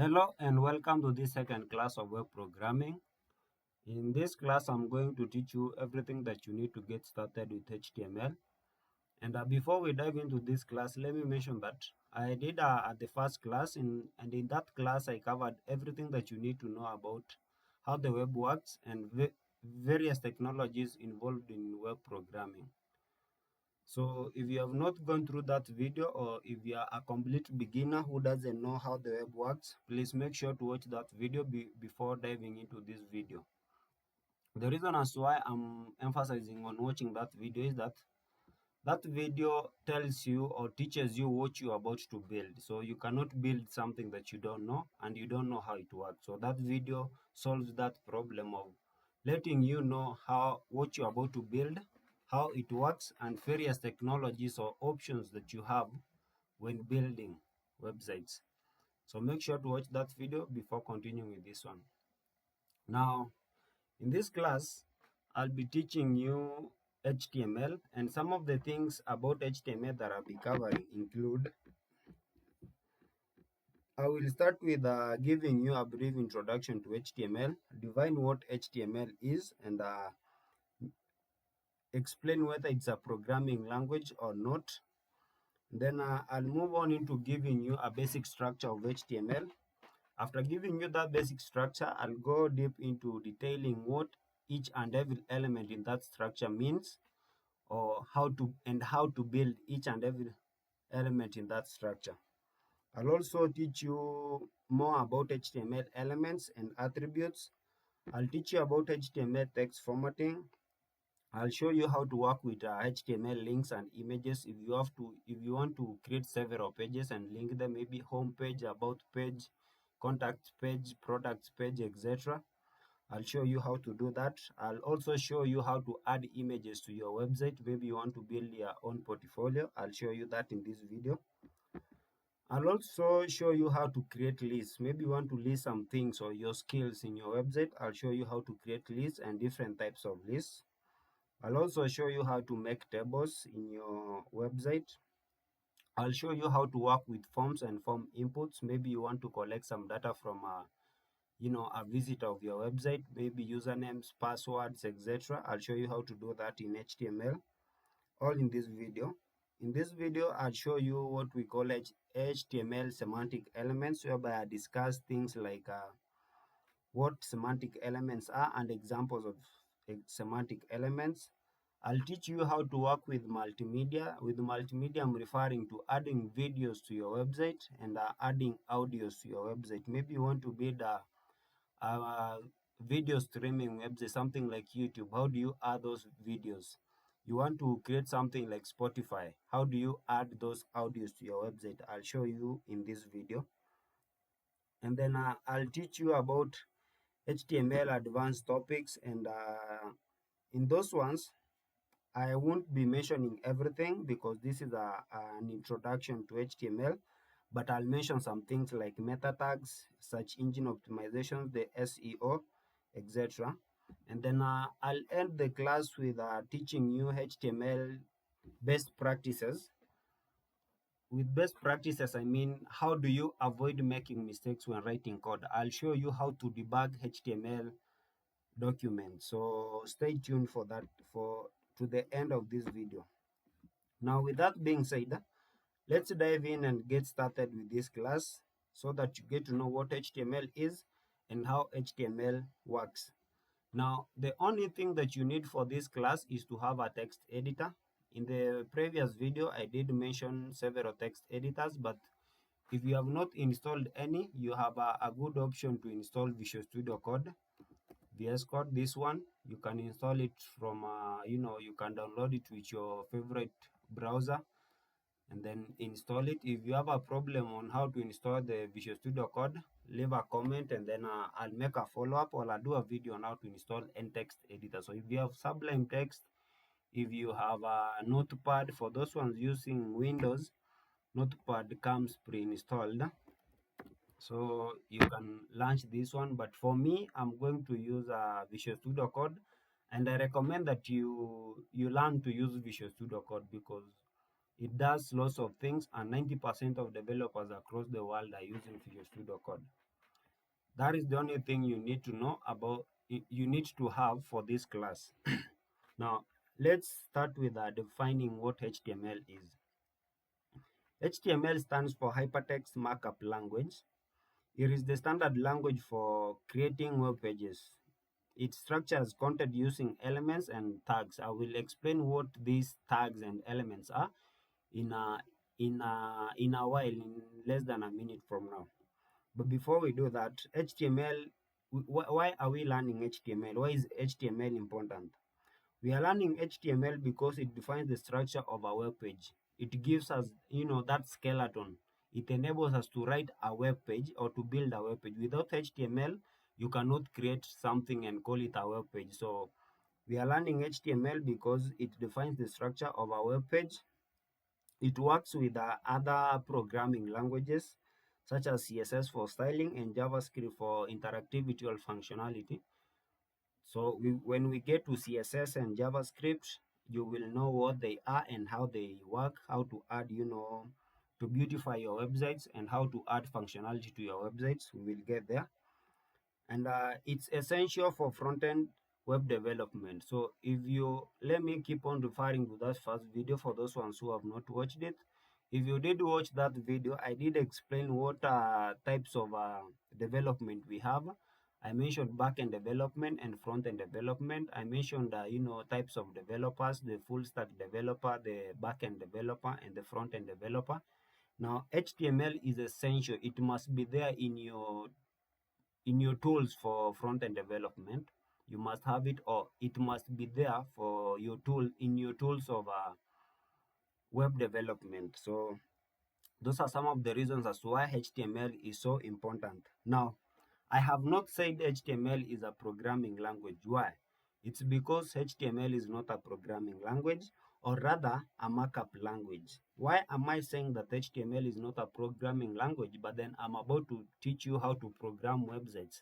Hello and welcome to this second class of web programming. In this class, I'm going to teach you everything that you need to get started with HTML. And before we dive into this class, let me mention that I did at the first class, and in that class, I covered everything that you need to know about how the web works and various technologies involved in web programming. So if you have not gone through that video, or if you are a complete beginner who doesn't know how the web works, please make sure to watch that video before diving into this video. The reason as why I'm emphasizing on watching that video is that that video tells you or teaches you what you're about to build. So you cannot build something that you don't know and you don't know how it works. So that video solves that problem of letting you know what you're about to build, how it works, and various technologies or options that you have when building websites. So make sure to watch that video before continuing with this one. Now, in this class, I'll be teaching you HTML, and some of the things about HTML that I'll be covering include, I will start with giving you a brief introduction to HTML, define what HTML is, and explain whether it's a programming language or not. Then I'll move on into giving you a basic structure of HTML. After giving you that basic structure, I'll go deep into detailing what each and every element in that structure means, or how to build each and every element in that structure. I'll also teach you more about HTML elements and attributes. I'll teach you about HTML text formatting. I'll show you how to work with HTML links and images if you want to create several pages and link them, maybe home page, about page, contact page, products page, etc. I'll show you how to do that. I'll also show you how to add images to your website. Maybe you want to build your own portfolio. I'll show you that in this video. I'll also show you how to create lists. Maybe you want to list some things or your skills in your website. I'll show you how to create lists and different types of lists. I'll also show you how to make tables in your website. I'll show you how to work with forms and form inputs. Maybe you want to collect some data from a visitor of your website, maybe usernames, passwords, etc. I'll show you how to do that in HTML, all in this video. In this video, I'll show you what we call HTML semantic elements, whereby I discuss things like what semantic elements are and examples of semantic elements. I'll teach you how to work with multimedia. With multimedia, I'm referring to adding videos to your website and adding audios to your website. Maybe you want to build a video streaming website, something like YouTube. How do you add those videos? You want to create something like Spotify. How do you add those audios to your website? I'll show you in this video. And then I'll teach you about HTML advanced topics, and in those ones I won't be mentioning everything because this is an introduction to HTML, but I'll mention some things like meta tags, search engine optimization, the SEO, etc. And then I'll end the class with teaching you HTML best practices. With best practices, I mean, how do you avoid making mistakes when writing code? I'll show you how to debug HTML documents. So stay tuned for that to the end of this video. Now, with that being said, let's dive in and get started with this class so that you get to know what HTML is and how HTML works. Now, the only thing that you need for this class is to have a text editor. In the previous video, I did mention several text editors, but if you have not installed any, you have a good option to install Visual Studio Code. VS Code, this one, you can install it from, you can download it with your favorite browser and then install it. If you have a problem on how to install the Visual Studio Code, leave a comment and then I'll make a follow-up, or I'll do a video on how to install text editor. So if you have Sublime Text, if you have a Notepad, for those ones using Windows, Notepad comes pre-installed, so you can launch this one. But for me, I'm going to use Visual Studio Code, and I recommend that you learn to use Visual Studio Code because it does lots of things, and 90% of developers across the world are using Visual Studio Code. That is the only thing you need to know about, you need to have for this class. Now, let's start with defining what HTML is. HTML stands for Hypertext Markup Language. It is the standard language for creating web pages. It structures content using elements and tags. I will explain what these tags and elements are in a while, in less than a minute from now. But before we do that, HTML, why are we learning HTML? Why is HTML important? We are learning HTML because it defines the structure of a web page. It gives us, that skeleton. It enables us to write a web page or to build a web page. Without HTML, you cannot create something and call it a web page. So we are learning HTML because it defines the structure of a web page. It works with other programming languages such as CSS for styling and JavaScript for interactive visual functionality. So when we get to CSS and JavaScript, you will know what they are and how they work, how to add, to beautify your websites and how to add functionality to your websites. We will get there. And it's essential for front-end web development. So if you let me keep on referring to that first video for those ones who have not watched it. If you did watch that video, I did explain what types of development we have. I mentioned back-end development and front-end development. I mentioned types of developers: the full stack developer, the back-end developer, and the front-end developer. Now HTML is essential. It must be there in your tools for front-end development. You must have it, or it must be there for your tool in your tools of web development. So those are some of the reasons as to why HTML is so important. Now, I have not said HTML is a programming language. Why? It's because HTML is not a programming language, or rather a markup language. Why am I saying that HTML is not a programming language, but then I'm about to teach you how to program websites?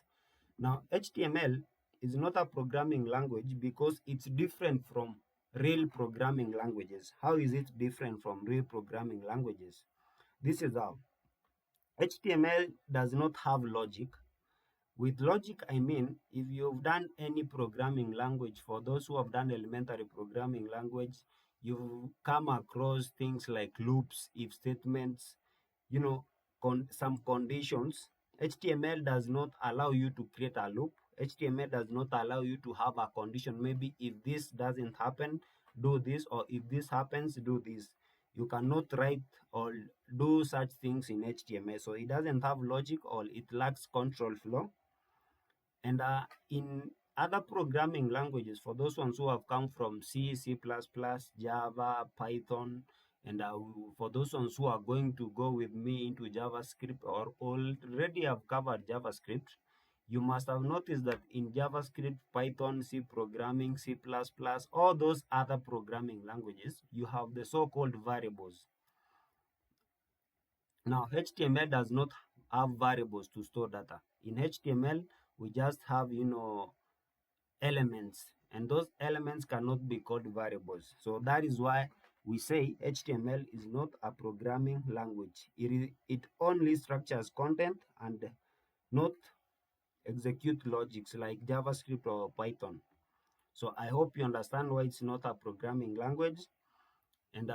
Now, HTML is not a programming language because it's different from real programming languages. How is it different from real programming languages? This is how. HTML does not have logic. With logic, I mean, if you've done any programming language, for those who have done elementary programming language, you've come across things like loops, if statements, you know, some conditions. HTML does not allow you to create a loop. HTML does not allow you to have a condition. Maybe if this doesn't happen, do this, or if this happens, do this. You cannot write or do such things in HTML. So it doesn't have logic, or it lacks control flow. And in other programming languages, for those ones who have come from C, C++, Java, Python, and for those ones who are going to go with me into JavaScript or already have covered JavaScript, you must have noticed that in JavaScript, Python, C programming, C++, all those other programming languages, you have the so-called variables. Now, HTML does not have variables to store data. In HTML, we just have, elements, and those elements cannot be called variables. So that is why we say HTML is not a programming language. It only structures content and not execute logics like JavaScript or Python. So I hope you understand why it's not a programming language, and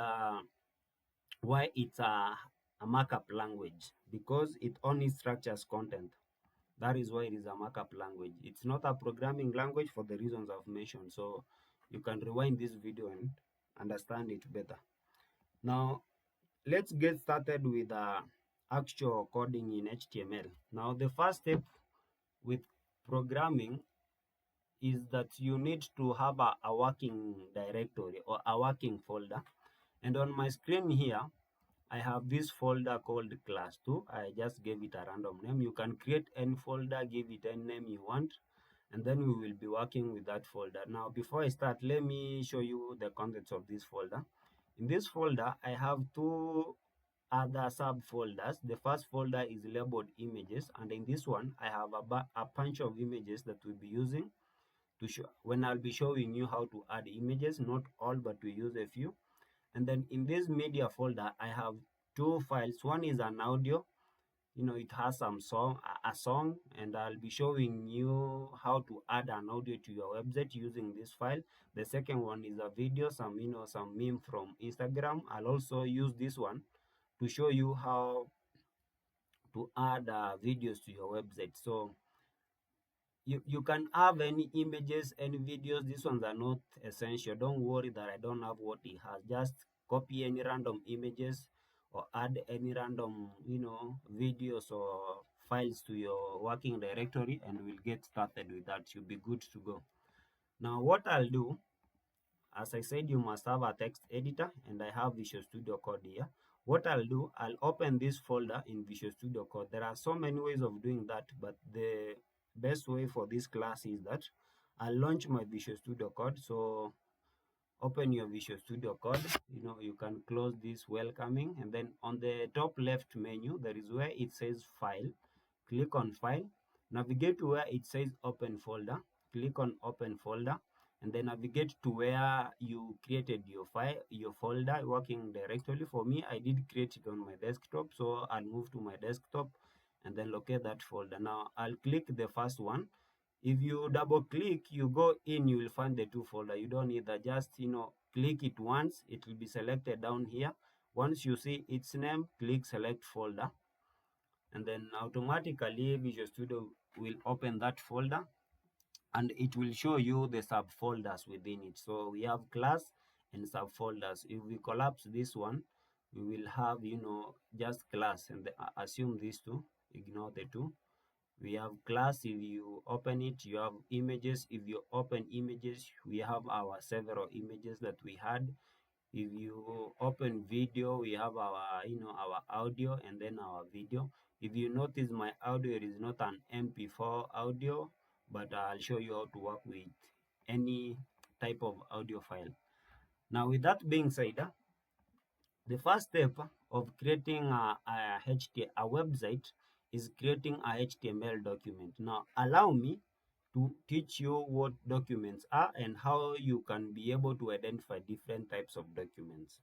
why it's a markup language, because it only structures content. That is why it is a markup language. It's not a programming language for the reasons I've mentioned. So you can rewind this video and understand it better. Now, let's get started with actual coding in HTML. Now, the first step with programming is that you need to have a working directory or a working folder. And on my screen here, I have this folder called class 2. I just gave it a random name. You can create any folder, give it any name you want, and then we will be working with that folder. Now, before I start, let me show you the contents of this folder. In this folder, I have two other subfolders. The first folder is labeled images, and in this one, I have a bunch of images that we'll be using to show when I'll be showing you how to add images, not all, but we use a few. And then in this media folder, I have two files. One is an audio, it has some song, a song, and I'll be showing you how to add an audio to your website using this file. The second one is a video, some meme from Instagram. I'll also use this one to show you how to add videos to your website. So you can have any images, any videos. These ones are not essential. Don't worry that I don't have what it has. Just copy any random images or add any random videos or files to your working directory, and we'll get started with that. You'll be good to go. Now what I'll do, as I said, you must have a text editor, and I have Visual Studio Code here. What I'll do, I'll open this folder in Visual Studio Code. There are so many ways of doing that, but the best way for this class is that I'll launch my Visual Studio Code. So open your Visual Studio Code. You can close this welcoming, and then on the top left menu, there is where it says File. Click on File, navigate to where it says Open Folder. Click on Open Folder, and then navigate to where you created your file, your folder working directory. For me, I did create it on my desktop, so I'll move to my desktop and then locate that folder. Now I'll click the first one. If you double click, you go in, you will find the two folder. You don't need that. Just click it once, it will be selected down here. Once you see its name, click select folder, and then automatically Visual Studio will open that folder, and it will show you the subfolders within it. So we have class and subfolders. If we collapse this one, we will have just class, and assume these two, ignore the two. We have class. If you open it, you have images. If you open images, we have our several images that we had. If you open video, we have our audio and then our video. If you notice, my audio, it is not an MP4 audio, but I'll show you how to work with any type of audio file. Now with that being said, the first step of creating a website is creating a HTML document. Now allow me to teach you what documents are and how you can be able to identify different types of documents.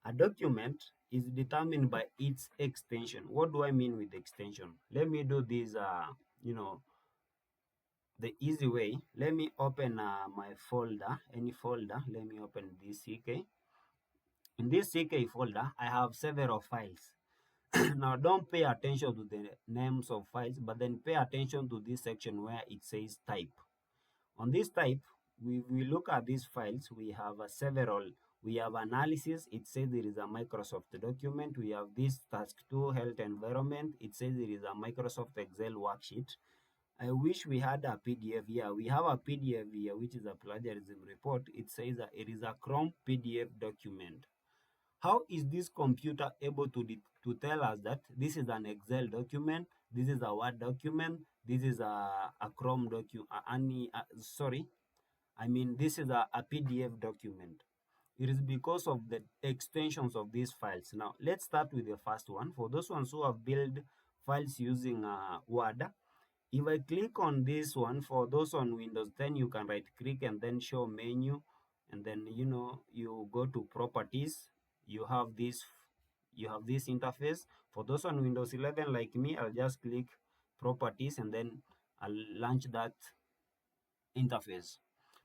A document is determined by its extension. What do I mean with extension? Let me do this, the easy way. Let me open my folder, any folder. Let me open this CK. In this CK folder, I have several files. Now, don't pay attention to the names of files, but then pay attention to this section where it says type. On this type, we look at these files. We have several. We have analysis. It says there is a Microsoft document. We have this task 2 health environment. It says there is a Microsoft Excel worksheet. I wish we had a PDF here. We have a PDF here, which is a plagiarism report. It says that it is a Chrome PDF document. How is this computer able to tell us that this is an Excel document, this is a Word document, this is a Chrome document, this is a PDF document? It is because of the extensions of these files. Now, let's start with the first one. For those ones who have built files using Word, if I click on this one, for those on Windows 10, you can right click and then show menu, and then you go to properties. You have this interface. For those on Windows 11 like me, I'll just click properties and then I'll launch that interface.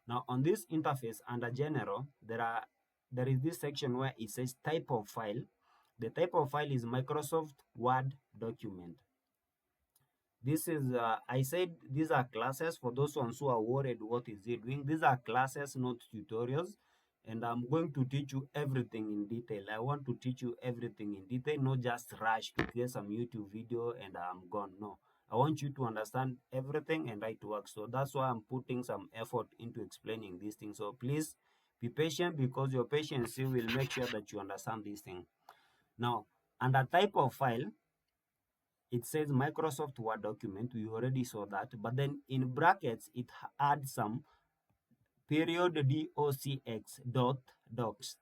Now on this interface under general, there is this section where it says type of file. The type of file is Microsoft Word document. This is, I said these are classes. For those ones who are worried what is it doing, these are classes, not tutorials. And I'm going to teach you everything in detail. I want to teach you everything in detail, not just rush to create some YouTube video and I'm gone. No, I want you to understand everything and right to work. So that's why I'm putting some effort into explaining these things. So please be patient, because your patience will make sure that you understand these things. Now, under type of file, it says Microsoft Word document. We already saw that, but then in brackets it adds some period docx dot docs.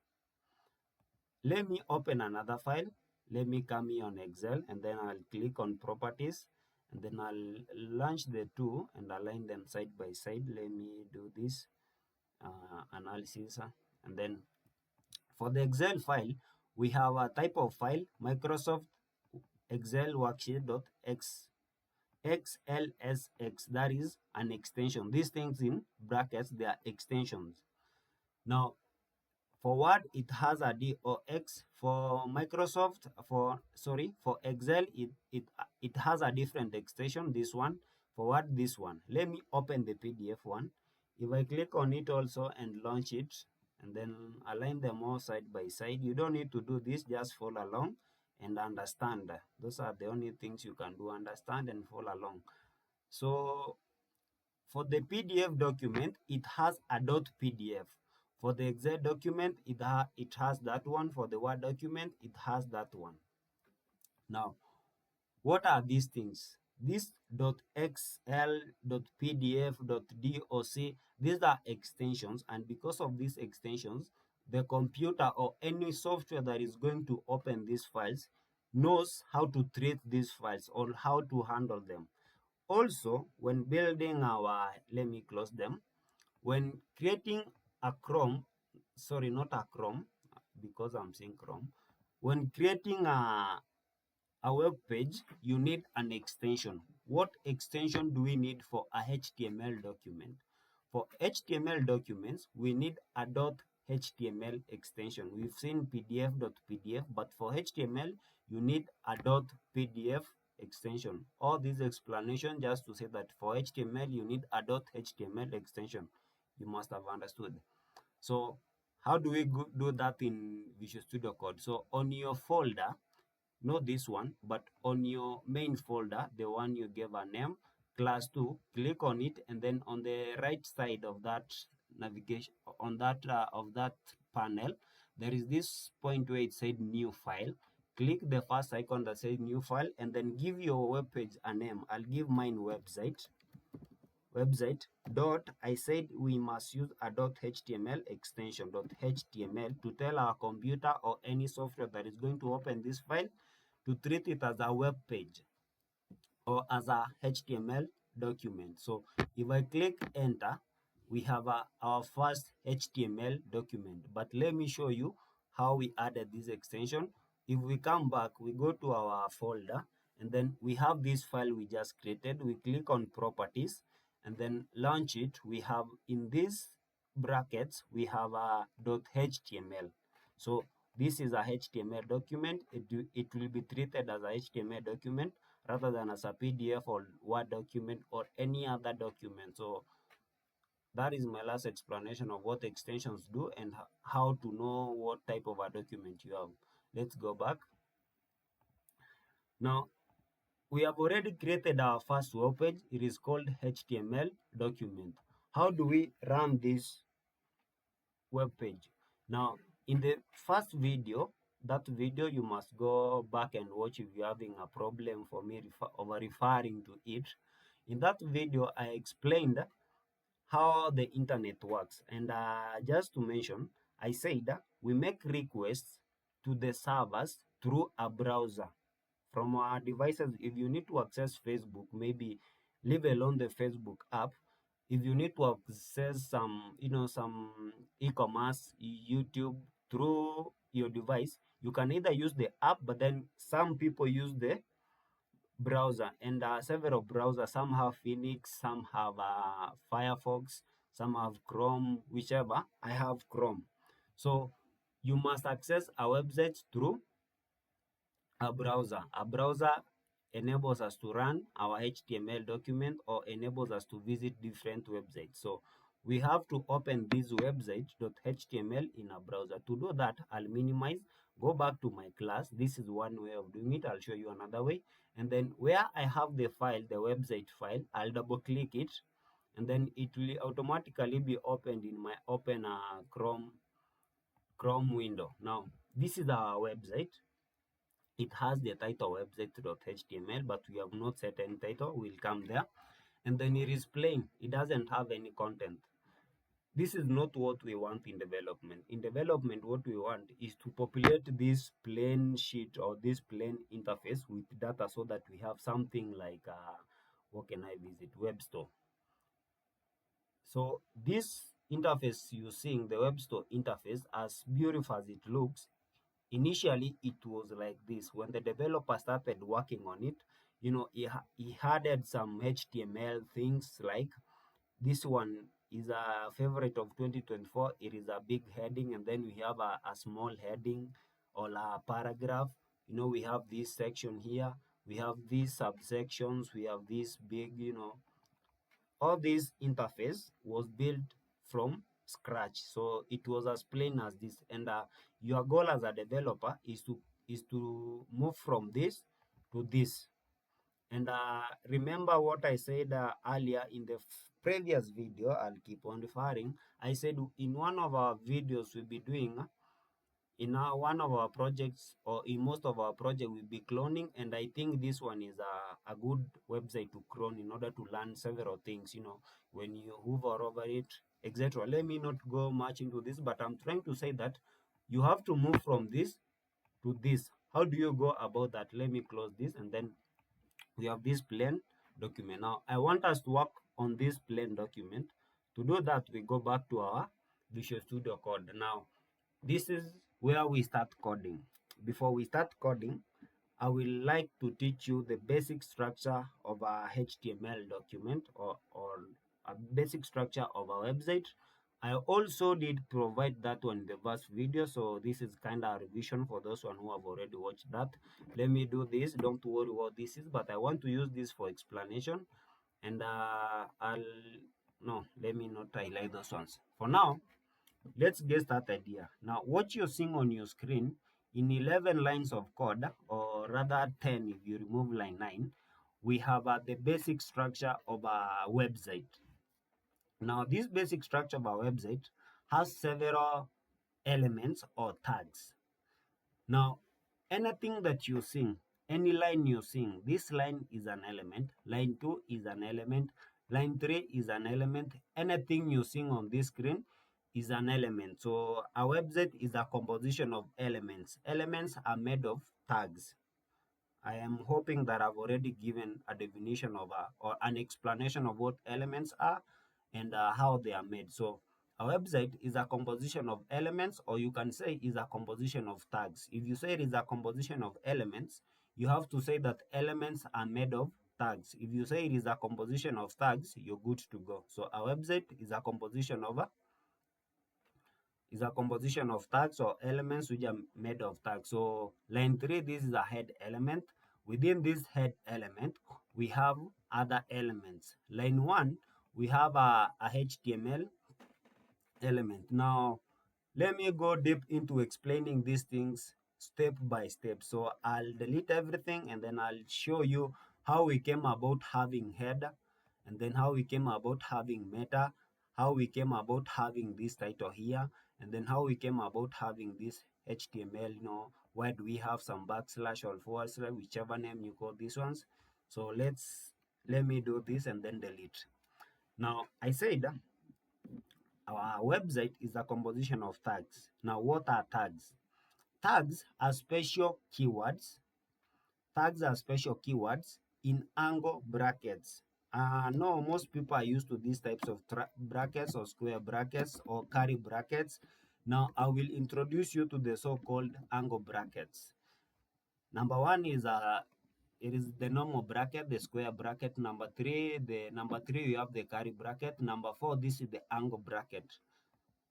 Let me open another file. Let me come here on Excel, and then I'll click on properties, and then I'll launch the two and align them side by side. Let me do this analysis, and then for the Excel file, we have a type of file, Microsoft excel worksheet.x xlsx, that is an extension. These things in brackets, they are extensions. Now for Word, it has a DOX. For Microsoft, for Excel, it has a different extension. This one. For Word, this one. Let me open the PDF one. If I click on it also and launch it, and then align them all side by side, you don't need to do this. Just follow along and understand. Those are the only things you can do. Understand and follow along. So for the PDF document, it has a .pdf. For the Excel document, it has that one. For the Word document, it has that one. Now, what are these things? This .xl, .pdf, .doc, these are extensions, and because of these extensions, the computer or any software that is going to open these files knows how to treat these files or how to handle them. Also, when building our, let me close them, when creating a Chrome, sorry, not a Chrome, because I'm saying Chrome, when creating a web page, you need an extension. What extension do we need for a HTML document? For HTML documents, we need a .html extension. We've seen PDF.pdf, but for HTML, you need a .pdf extension. All these explanation just to say that for HTML, you need a .html extension. You must have understood. So how do we do that in Visual Studio Code? So on your folder, not this one, but on your main folder, the one you gave a name, class 2, click on it, and then on the right side of that navigation, on that of that panel, there is this point where it said new file. Click the first icon that says new file, and then give your web page a name. I'll give mine website dot, I said we must use a .html extension, .html, to tell our computer or any software that is going to open this file to treat it as a web page or as a HTML document. So if I click enter, we have our first HTML document. But let me show you how we added this extension. If we come back, we go to our folder, and then we have this file we just created. We click on properties and then launch it. We have in these brackets, we have a .html. So this is a HTML document. It will be treated as a HTML document rather than as a PDF or Word document or any other document. So that is my last explanation of what extensions do and how to know what type of a document you have. Let's go back. Now, we have already created our first web page. It is called HTML document. How do we run this web page? Now, in the first video, that video you must go back and watch if you're having a problem for me over referring to it. In that video, I explained how the internet works. And just to mention, I said we make requests to the servers through a browser from our devices. If you need to access Facebook, maybe leave alone the Facebook app. If you need to access some e-commerce, YouTube through your device, you can either use the app, but then some people use the browser, and several browsers. Some have Phoenix, some have Firefox, some have Chrome, whichever. I have Chrome. So you must access our website through a browser. A browser enables us to run our HTML document or enables us to visit different websites. So we have to open this website.html in a browser. To do that, I'll minimize, go back to my class. This is one way of doing it. I'll show you another way. And then where I have the file, the website file, I'll double click it, and then it will automatically be opened in my open Chrome window. Now, this is our website. It has the title website.html, but we have not set any title. We'll come there. And then it is plain. It doesn't have any content. This is not what we want in development. In development, what we want is to populate this plain sheet or this plain interface with data so that we have something like, what can I visit? Web store. So this interface you're seeing, the web store interface, as beautiful as it looks, initially it was like this. When the developer started working on it, he added some HTML things. Like this one is a favorite of 2024. It is a big heading, and then we have a small heading or a paragraph. We have this section here, we have these subsections, we have this big, all this interface was built from scratch. So it was as plain as this. And your goal as a developer is to move from this to this. And remember what I said earlier in the previous video. I'll keep on referring. I said in one of our videos we'll be doing, in one of our projects, or in most of our project, we'll be cloning. And I think this one is a good website to clone in order to learn several things, when you hover over it, etc. Let me not go much into this, but I'm trying to say that you have to move from this to this. How do you go about that? Let me close this, and then we have this plain document. Now I want us to work on this plain document. To do that, we go back to our Visual Studio Code. Now this is where we start coding. Before we start coding, I will like to teach you the basic structure of a HTML document, or a basic structure of a website. I also did provide that one in the first video, so this is kind of a revision for those one who have already watched that. Let me do this. Don't worry what this is, but I want to use this for explanation. And let me not highlight those ones for now. Let's get started here. Now, what you're seeing on your screen in 11 lines of code, or rather 10 if you remove line 9, we have the basic structure of a website. Now, this basic structure of our website has several elements or tags. Now, anything that you sing, any line you sing, this line is an element, line 2 is an element, line 3 is an element. Anything you sing on this screen is an element. So a website is a composition of elements. Elements are made of tags. I am hoping that I've already given a definition of or an explanation of what elements are and how they are made. So a website is a composition of elements, or you can say is a composition of tags. If you say it is a composition of elements, you have to say that elements are made of tags. If you say it is a composition of tags, you're good to go. So a website is a composition of tags or elements which are made of tags. So line 3, this is a head element. Within this head element, we have other elements. Line 1, we have a HTML element. Now, let me go deep into explaining these things step by step. So I'll delete everything, and then I'll show you how we came about having header, and then how we came about having meta, how we came about having this title here, and then how we came about having this HTML, where do we have some backslash or forward slash, whichever name you call these ones. So let me do this and then delete. Now, I said our website is a composition of tags. Now, what are tags? Tags are special keywords. Tags are special keywords in angle brackets. No, most people are used to these types of brackets or square brackets or curly brackets. Now, I will introduce you to the so-called angle brackets. Number one is it is the normal bracket, the square bracket. Number three, you have the curly bracket. Number 4, this is the angle bracket.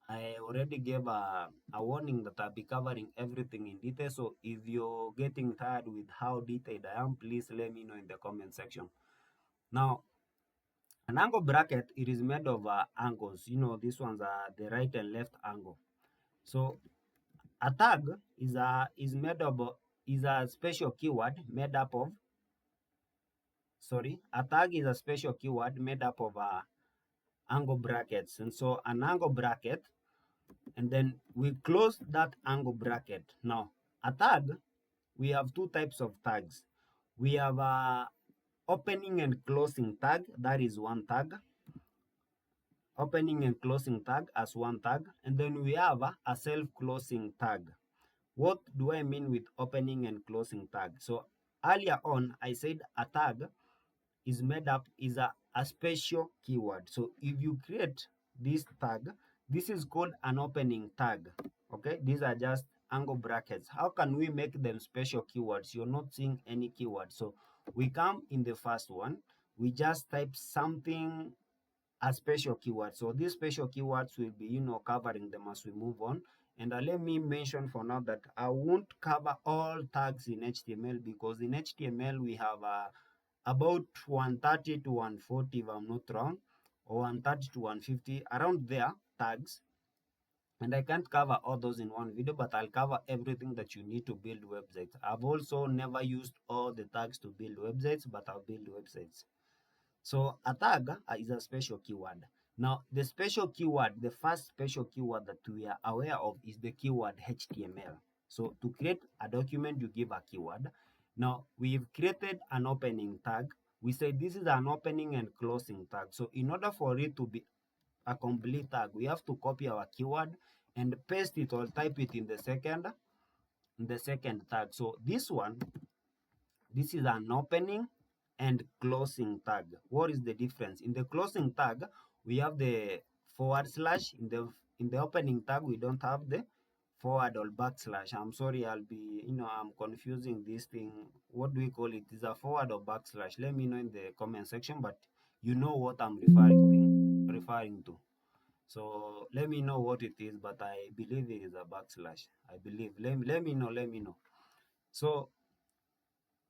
I already gave a warning that I'll be covering everything in detail. So if you're getting tired with how detailed I am, please let me know in the comment section. Now, an angle bracket, it is made of angles. These ones are the right and left angle. So a tag is a special keyword made up of angle brackets. And so an angle bracket, and then we close that angle bracket. Now, a tag, we have 2 types of tags. We have a opening and closing tag. That is one tag. Opening and closing tag as one tag. And then we have a self-closing tag. What do I mean with opening and closing tag? So earlier on, I said a tag is a special keyword. So if you create this tag, this is called an opening tag. Okay, these are just angle brackets. How can we make them special keywords? You're not seeing any keyword. So we come in the first one, we just type something, a special keyword. So these special keywords will be, covering them as we move on. And let me mention for now that I won't cover all tags in HTML, because in HTML we have about 130 to 140, if I'm not wrong, or 130 to 150, around there, tags. And I can't cover all those in one video, but I'll cover everything that you need to build websites. I've also never used all the tags to build websites, but I'll build websites. So a tag is a special keyword. Now, the special keyword, the first special keyword that we are aware of is the keyword HTML. So to create a document, you give a keyword. Now, we've created an opening tag. We say this is an opening and closing tag. So in order for it to be a complete tag, we have to copy our keyword and paste it or type it in the second tag. So this is an opening and closing tag. What is the difference? In the closing tag, we have the forward slash. In the opening tag, we don't have the forward or backslash. I'm sorry, I'm confusing this thing. What do we call it? Is a forward or backslash? Let me know in the comment section, but you know what I'm referring to. So let me know what it is, but I believe it is a backslash. I believe. Let me know. So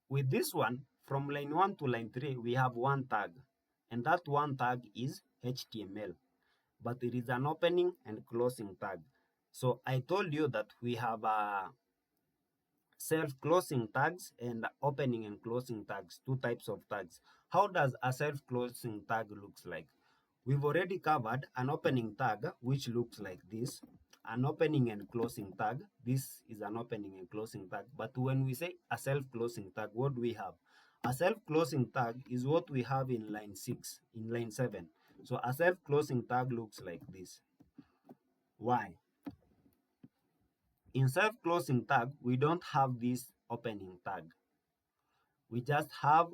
with this one, from line 1 to line 3, we have one tag, and that one tag is HTML, but it is an opening and closing tag. So I told you that we have self-closing tags and opening and closing tags, two types of tags. How does a self-closing tag looks like? We've already covered an opening tag, which looks like this, an opening and closing tag. This is an opening and closing tag. But when we say a self-closing tag, what do we have? A self-closing tag is what we have in line 6, in line 7. So a self-closing tag looks like this. Why? In self-closing tag, we don't have this opening tag. We just have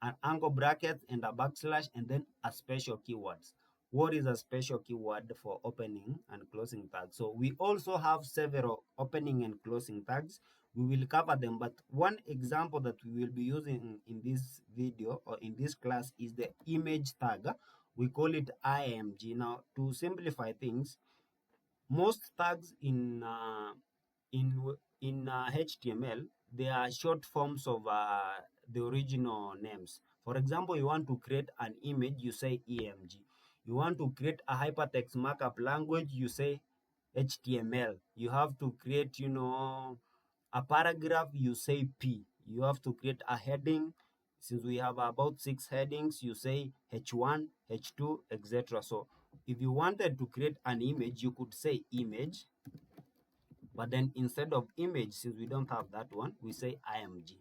an angle bracket and a backslash and then a special keywords. What is a special keyword for opening and closing tags? So we also have several opening and closing tags. We will cover them, but one example that we will be using in this video or in this class is the image tag. We call it IMG. Now, to simplify things, most tags in HTML, they are short forms of the original names. For example, you want to create an image, you say EMG. You want to create a hypertext markup language, you say HTML. You have to create, a paragraph, you say P. You have to create a heading. Since we have about 6 headings, you say H1, H2, etc. So if you wanted to create an image, you could say image. But then instead of image, since we don't have that one, we say img.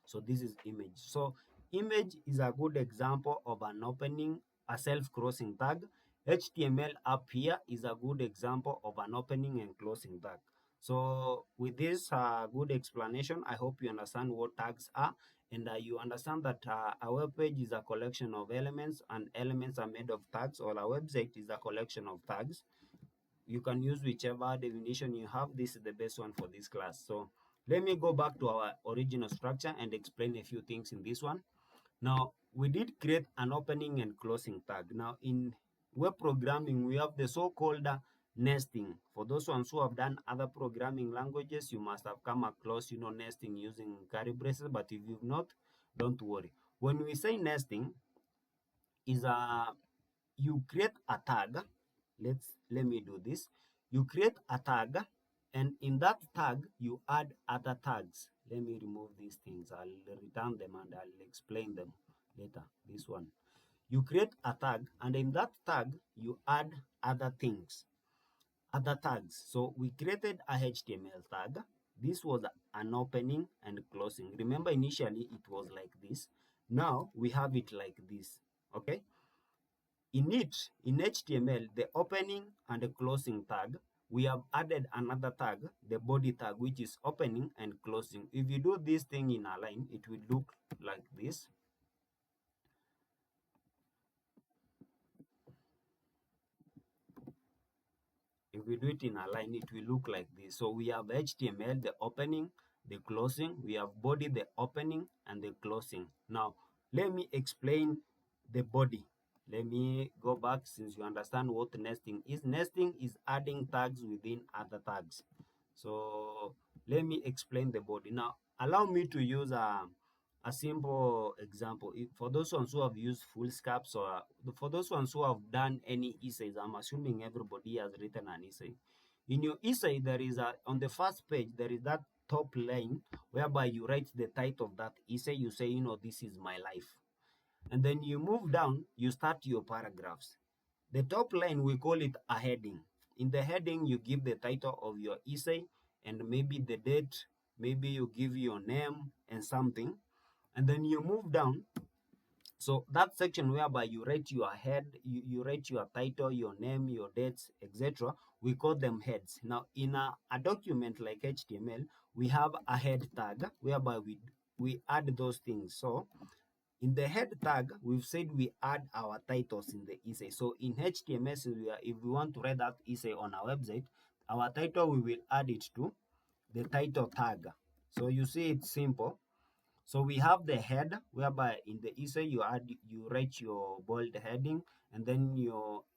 So this is image. So image is a good example of an opening, a self-closing tag. HTML up here is a good example of an opening and closing tag. So with this good explanation, I hope you understand what tags are, and you understand that a web page is a collection of elements, and elements are made of tags, or a website is a collection of tags. You can use whichever definition you have. This is the best one for this class. So let me go back to our original structure and explain a few things in this one. Now, we did create an opening and closing tag. Now, in web programming, we have the so-called nesting. For those ones who have done other programming languages, you must have come across, nesting using curly braces. But if you've not, don't worry. When we say nesting, is you create a tag. Let me do this. You create a tag, and in that tag you add other tags. Let me remove these things. I'll return them and I'll explain them later. This one, you create a tag, and in that tag you add other things, other tags. So we created a HTML tag. This was an opening and closing. Remember, initially it was like this. Now we have it like this. Okay. In HTML, the opening and the closing tag, we have added another tag, the body tag, which is opening and closing. If you do this thing in a line, it will look like this. If we do it in a line, it will look like this. So we have HTML, the opening, the closing. We have body, the opening and the closing. Now let me explain the body. Let me go back, since you understand what nesting is. Nesting is adding tags within other tags. So let me explain the body. Now allow me to use a simple example. For those ones who have used full scapes, or for those ones who have done any essays, I'm assuming everybody has written an essay. In your essay, there is on the first page, there is that top line whereby you write the title of that essay. You say, this is my life. And then you move down, you start your paragraphs. The top line, we call it a heading. In the heading, you give the title of your essay and maybe the date, maybe you give your name and something. And then you move down. So that section whereby you write your head, you write your title, your name, your dates, etc. We call them heads. Now, in a document like HTML, we have a head tag whereby we add those things. So in the head tag, we've said we add our titles in the essay. So in HTML, if we want to write that essay on our website, our title, we will add it to the title tag. So you see, it's simple. So we have the head, whereby in the essay you write your bold heading, and then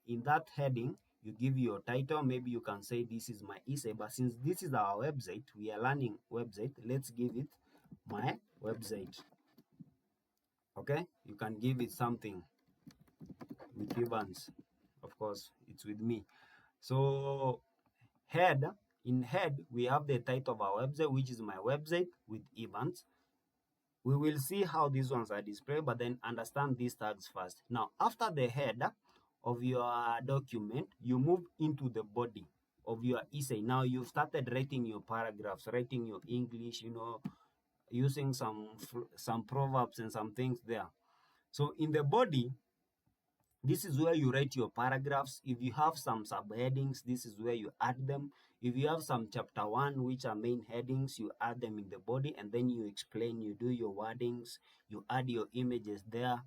in that heading you give your title. Maybe you can say this is my essay, but since this is our website, we are learning website, let's give it my website. Okay, you can give it something with Evans, of course it's with me. So head, in head we have the title of our website, which is my website with Evans. We will see how these ones are displayed, but then understand these tags first. Now, after the head of your document, you move into the body of your essay. Now, you've started writing your paragraphs, writing your English, using some proverbs and some things there. So in the body, this is where you write your paragraphs. If you have some subheadings, this is where you add them. If you have some chapter 1, which are main headings, you add them in the body, and then you explain, you do your wordings, you add your images there.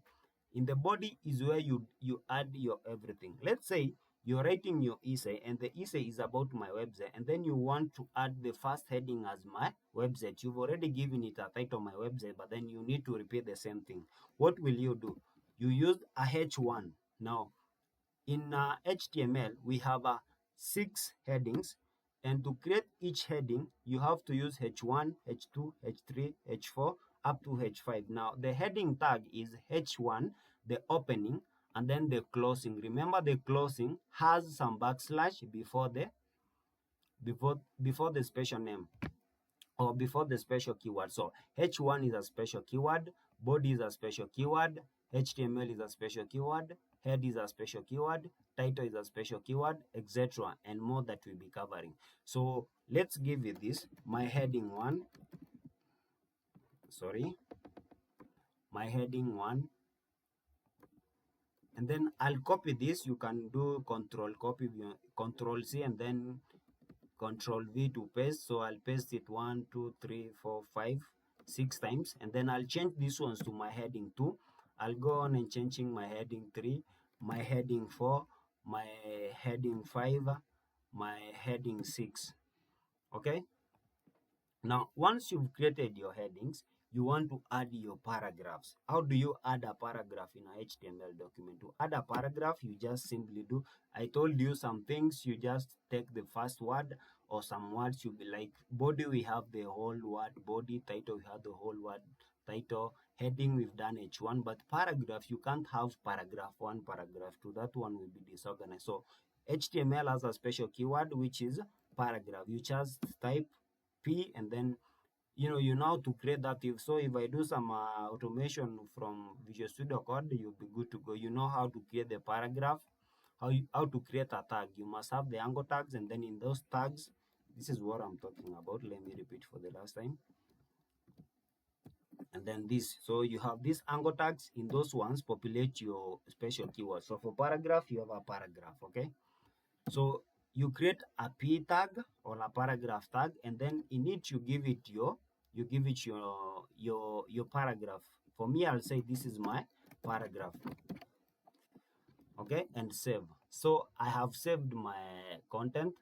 In the body is where you add your everything. Let's say you're writing your essay, and the essay is about my website, and then you want to add the first heading as my website. You've already given it a title, my website, but then you need to repeat the same thing. What will you do? You use a H1. Now, in HTML, we have 6 headings, and to create each heading, you have to use H1, H2, H3, H4, up to H5. Now, the heading tag is H1, the opening, and then the closing. Remember, the closing has some backslash before the special name, or before the special keyword. So H1 is a special keyword, body is a special keyword, HTML is a special keyword, head is a special keyword, title is a special keyword, etc. and more that we'll be covering. So let's give it this, my heading 1, my heading 1, and then I'll copy this. You can do control copy, control C, and then Control V to paste. So I'll paste it 1, 2, 3, 4, 5, 6 times, and then I'll change these ones to my heading 2. I'll go on and changing my heading 3, my heading 4, my heading 5, my heading 6. Okay. Now, once you've created your headings, you want to add your paragraphs. How do you add a paragraph in a HTML document? To add a paragraph, you just simply do, I told you some things, you just take the first word, or some words. You be like body, we have the whole word body, title, we have the whole word title, heading, we've done H1, but paragraph, you can't have paragraph 1, paragraph 2, that one will be disorganized. So HTML has a special keyword, which is paragraph. You just type P, and then you know how to create that. If I do some automation from Visual Studio Code, you'll be good to go. You know how to create the paragraph, how to create a tag. You must have the angle tags, and then in those tags, this is what I'm talking about. Let me repeat for the last time. And then this, so you have these angle tags. In those ones, populate your special keywords. So for paragraph, you have a paragraph. Okay, so you create a p tag or a paragraph tag, and then in it you give it your paragraph. For me, I'll say this is my paragraph. Okay, and save. So I have saved my content.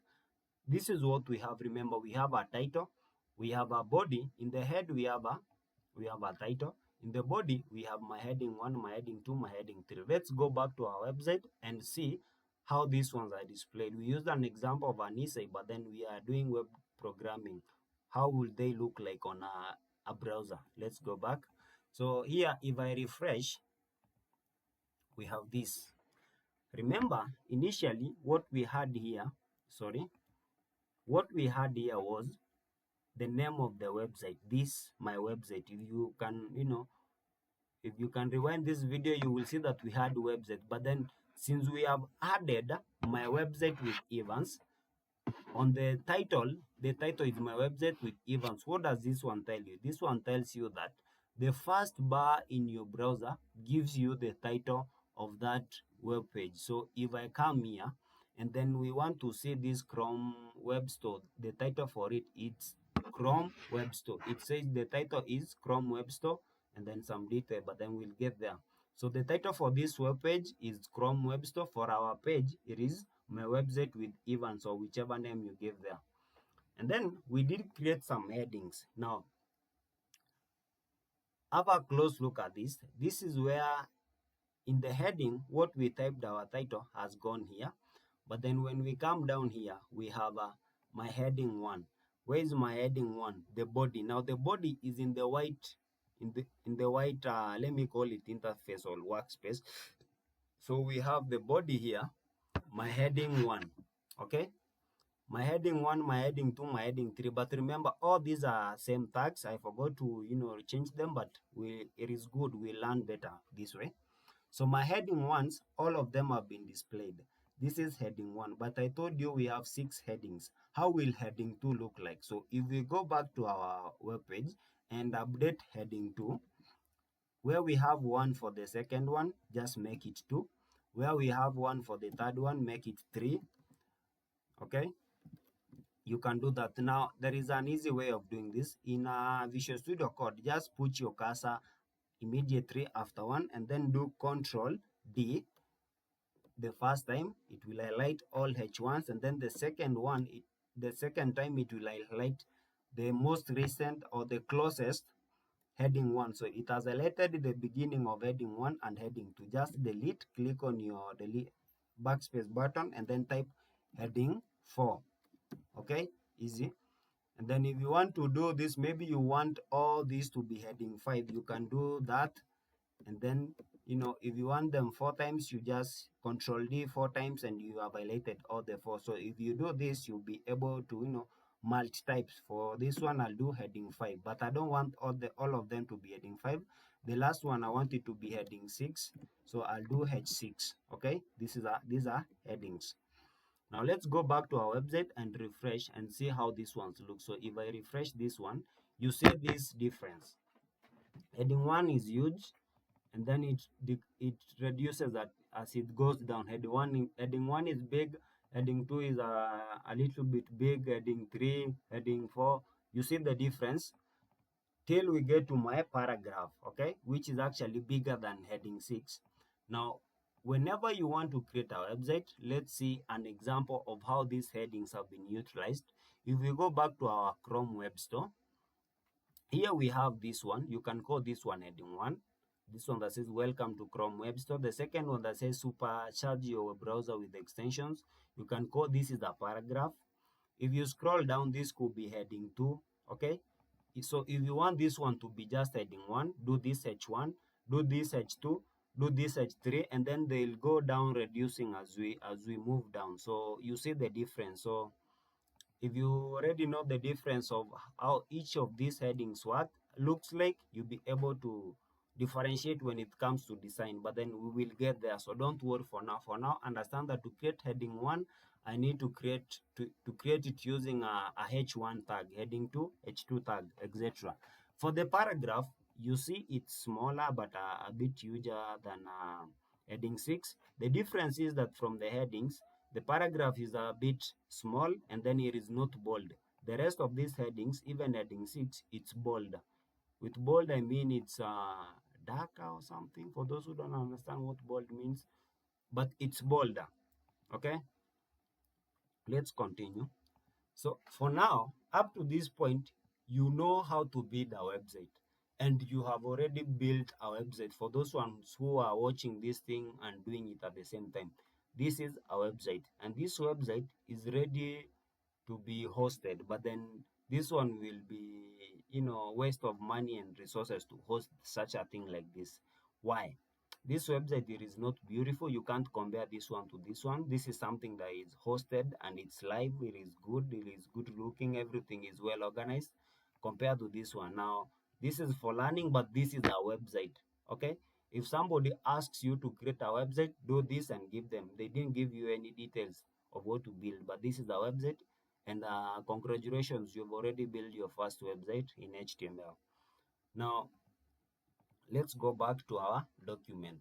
This is what we have. Remember, we have a title, we have a body. In the head, we have a title. In the body, we have my heading 1, my heading 2, my heading 3. Let's go back to our website and see how these ones are displayed. We used an example of an essay, but then we are doing web programming. How will they look like on a browser? Let's go back. So here, if I refresh, we have this. Remember, initially, what we had here, what we had here was the name of the website. This my website. If you can rewind this video, you will see that we had website. But then, since we have added my website with Evans on the title is my website with Evans. What does this one tell you? This one tells you that the first bar in your browser gives you the title of that web page. So if I come here and then we want to see this Chrome Web Store, the title for it is Chrome Web Store. It says the title is Chrome Web Store and then some detail, but then we'll get there. So the title for this web page is Chrome Web Store. For our page, it is my website with Evans, or whichever name you give there. And then we did create some headings. Now, have a close look at this. This is where in the heading, what we typed our title has gone here. But then when we come down here, we have my heading 1. Where is my heading 1? The body. Now the body is in the white, let me call it interface or workspace. So we have the body here, my heading 1. Okay, my heading 1, my heading 2, my heading 3. But remember, all these are same tags. I forgot to change them, but it is good, we learn better this way. So my heading 1s, all of them have been displayed. This is heading 1, but I told you we have 6 headings. How will heading 2 look like? So if we go back to our web page and update heading 2, where we have 1 for the second one, just make it 2. Where we have 1 for the third one, make it 3. Okay, you can do that. Now there is an easy way of doing this in Visual Studio Code. Just put your cursor immediately after 1 and then do Control D. The first time it will highlight all H1s, and then the second time it will highlight the most recent or the closest heading 1. So it has highlighted the beginning of heading 1 and heading 2. Just delete, click on your delete backspace button and then type heading 4. Okay, easy. And then if you want to do this, maybe you want all these to be heading 5, you can do that. And then if you want them 4 times, you just Control D 4 times and you have highlighted all the 4. So if you do this, you'll be able to multi types. For this one, I'll do heading 5, but I don't want all of them to be heading 5. The last one, I want it to be heading 6, so I'll do H6. Okay, these are headings. Now let's go back to our website and refresh and see how these ones look. So if I refresh this one, you see this difference. Heading 1 is huge, and then it reduces that as it goes down. Heading 1 is big, heading 2 is a little bit big, heading 3, heading 4. You see the difference till we get to my paragraph, okay, which is actually bigger than heading 6. Now, whenever you want to create a website, let's see an example of how these headings have been utilized. If we go back to our Chrome Web Store, here we have this one. You can call this one heading 1. This one that says welcome to Chrome Web Store. The second one that says supercharge your browser with extensions. You can call this is the paragraph. If you scroll down, this could be heading 2. Okay, so if you want this one to be just heading 1, do this H1, do this H2, do this H3, and then they'll go down reducing as we move down. So you see the difference. So if you already know the difference of how each of these headings looks like, you'll be able to differentiate when it comes to design. But then we will get there, so don't worry for now. For now, understand that to create heading 1, I need to create it using a H1 tag, heading 2 H2 tag, etc. For the paragraph, you see it's smaller but a bit huger than heading 6. The difference is that from the headings, the paragraph is a bit small and then it is not bold. The rest of these headings, even heading 6, it's bold. With bold, I mean it's darker or something, for those who don't understand what bold means, but it's bolder. Okay, let's continue. So for now, up to this point, you know how to build a website, and you have already built a website. For those ones who are watching this thing and doing it at the same time, this is a website, and this website is ready to be hosted. But then this one will be, waste of money and resources to host such a thing like this. Why? This website, it is not beautiful. You can't compare this one to this one. This is something that is hosted and it's live. It is good looking. Everything is well organized compared to this one. Now, this is for learning, but this is a website. Okay. If somebody asks you to create a website, do this and give them. They didn't give you any details of what to build, but this is a website. And congratulations, you've already built your first website in HTML. Now, let's go back to our document.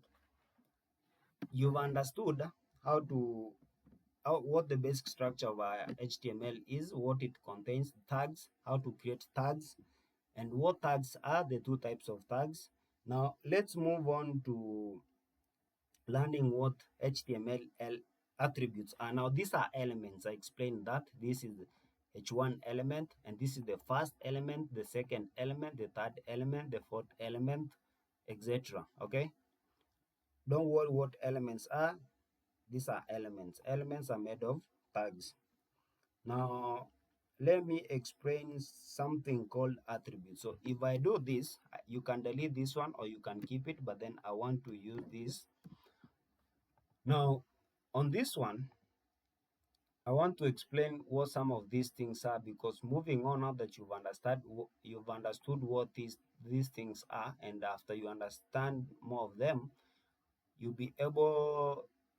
You've understood how to what the basic structure of HTML is, what it contains, tags, how to create tags, and what tags are the two types of tags. Now, let's move on to learning what HTML attributes are. Now, these are elements. I explained that this is H1 element, and this is the first element, the second element, the third element, the fourth element, etc. Okay? Don't worry what elements are. These are elements. Elements are made of tags. Now, let me explain something called attributes. So if I do this, you can delete this one or you can keep it, but then I want to use this. Now, on this one, I want to explain what some of these things are, because moving on, now that you've understood what these things are, and after you understand more of them, you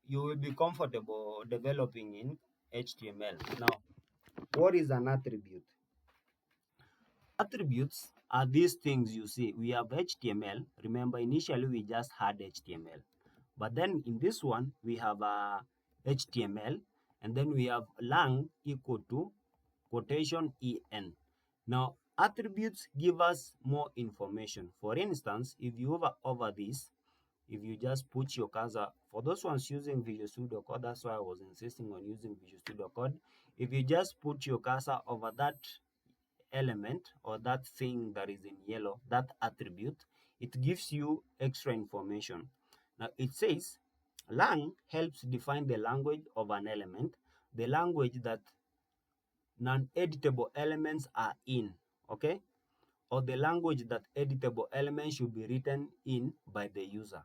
will be comfortable developing in HTML. Now, what is an attribute? Attributes are these things you see. We have HTML. Remember, initially we just had HTML. But then in this one, we have HTML, and then we have lang equal to quotation en. Now, attributes give us more information. For instance, if you hover over this, if you just put your cursor, for those ones using Visual Studio Code, that's why I was insisting on using Visual Studio Code. If you just put your cursor over that element or that thing that is in yellow, that attribute, it gives you extra information. Now it says lang helps define the language of an element, the language that non-editable elements are in, okay? Or the language that editable elements should be written in by the user.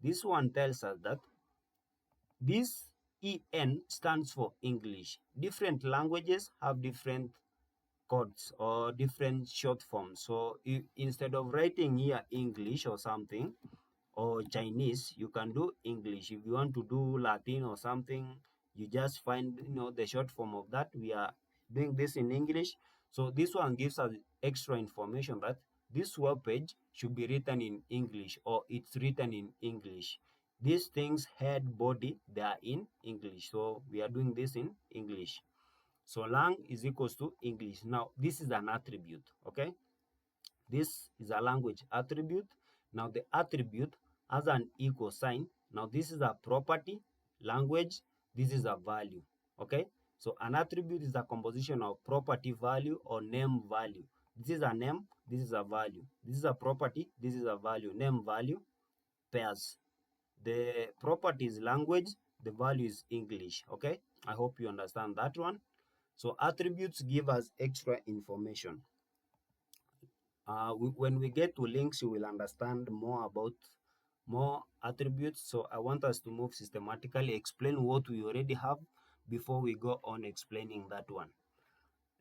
This one tells us that this EN stands for English. Different languages have different codes or different short forms. So instead of writing here English or something, or Chinese, you can do English. If you want to do Latin or something, you just find the short form of that. We are doing this in English. So this one gives us extra information that this web page should be written in English, or it's written in English. These things, head, body, they are in English. So we are doing this in English. So lang is equals to English. Now this is an attribute, okay? This is a language attribute. Now the attribute has an equal sign. Now this is a property, language, this is a value, okay? So an attribute is a composition of property value or name value. This is a name, this is a value. This is a property, this is a value. Name, value, pairs. The property is language, the value is English, okay? I hope you understand that one. So attributes give us extra information. When we get to links, you will understand more about more attributes. So I want us to move systematically, explain what we already have before we go on explaining that one.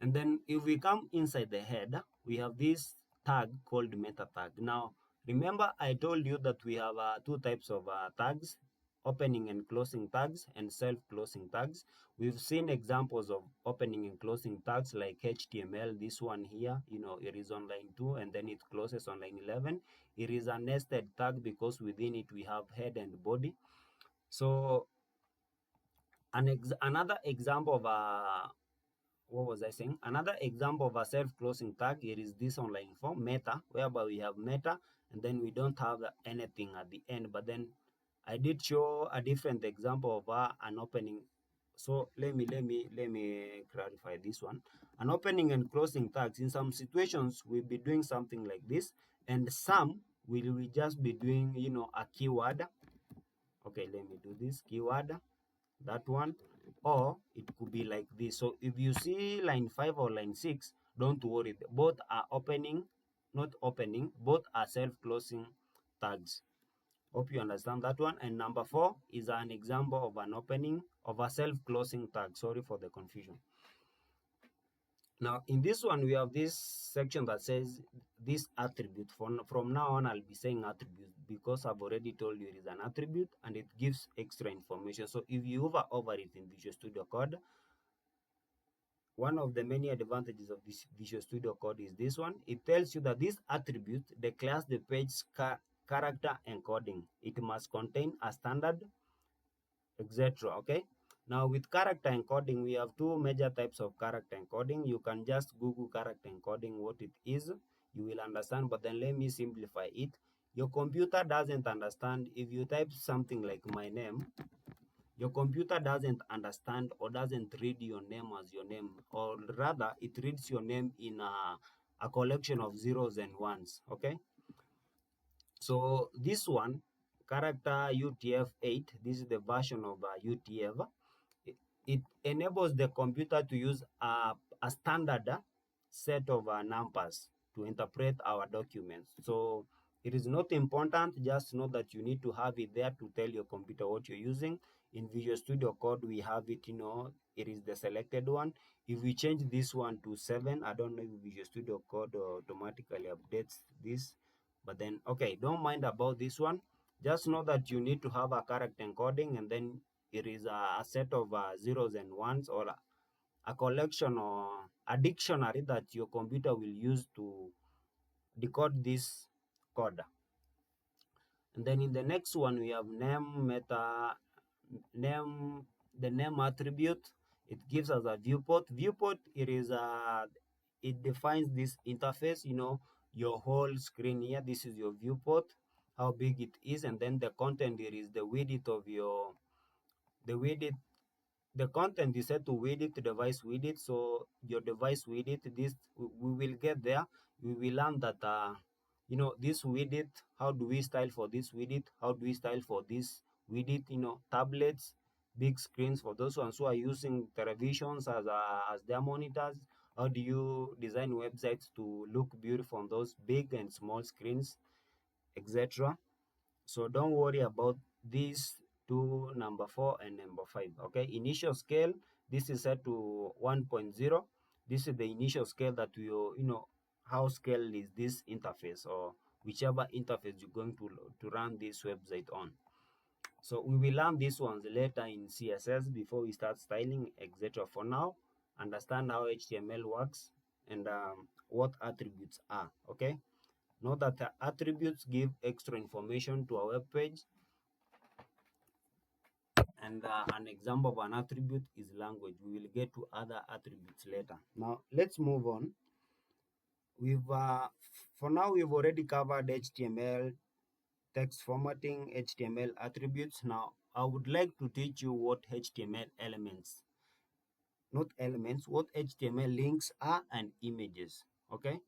And then if we come inside the head, we have this tag called meta tag. Now, remember I told you that we have two types of tags, opening and closing tags and self-closing tags. We've seen examples of opening and closing tags like HTML. This one here, it is on line 2 and then it closes on line 11. It is a nested tag because within it we have head and body. So another example of what was I saying? Another example of a self-closing tag, it is this online form, meta, whereby we have meta and then we don't have anything at the end. But then I did show a different example of an opening So let me clarify this one. An opening and closing tags. In some situations, we'll be doing something like this, and some will just be doing, a keyword. Okay, let me do this keyword, that one, or it could be like this. So if you see line 5 or line 6, don't worry, both are opening, not opening, both are self-closing tags. Hope you understand that one. And number 4 is an example of an opening of a self-closing tag. Sorry for the confusion. Now, in this one, we have this section that says this attribute. From now on, I'll be saying attribute because I've already told you it is an attribute and it gives extra information. So if you hover over it in Visual Studio Code, one of the many advantages of this Visual Studio Code is this one. It tells you that this attribute declares the page character encoding. It must contain a standard, etc. Okay. Now with character encoding, we have two major types of character encoding. You can just Google character encoding what it is. You will understand, but then let me simplify it. Your computer doesn't understand if you type something like my name. Your computer doesn't understand or doesn't read your name as your name, or rather it reads your name in a collection of zeros and ones. Okay. So this one, character UTF-8, this is the version of UTF. It enables the computer to use a standard set of numbers to interpret our documents. So it is not important, just know that you need to have it there to tell your computer what you're using. In Visual Studio Code, we have it, it is the selected one. If we change this one to 7, I don't know if Visual Studio Code automatically updates this, but then, okay, don't mind about this one. Just know that you need to have a character encoding, and then it is a set of zeros and ones, or a collection or a dictionary that your computer will use to decode this code. And then in the next one, we have name meta, name, the name attribute. It gives us a viewport. Viewport, it defines this interface, your whole screen here. This is your viewport, how big it is, and then the content here is the width of the width the content is set to width, device width. So your device width, this we will get there. We will learn that this width, how do we style for this width, how do we style for this width, tablets, big screens, for those ones who are using televisions as their monitors. How do you design websites to look beautiful on those big and small screens, etc. So don't worry about these two, number 4 and number 5. Okay, initial scale, this is set to 1.0. This is the initial scale that how scale is this interface, or whichever interface you're going to run this website on. So we will learn these ones later in CSS before we start styling, etc. For now, understand how HTML works and what attributes are. Okay. Note that the attributes give extra information to our web page, and an example of an attribute is language. We will get to other attributes later. Now let's move on. For now we've already covered HTML, text formatting, HTML attributes. Now I would like to teach you what HTML elements, not elements, what HTML links are and images. Okay.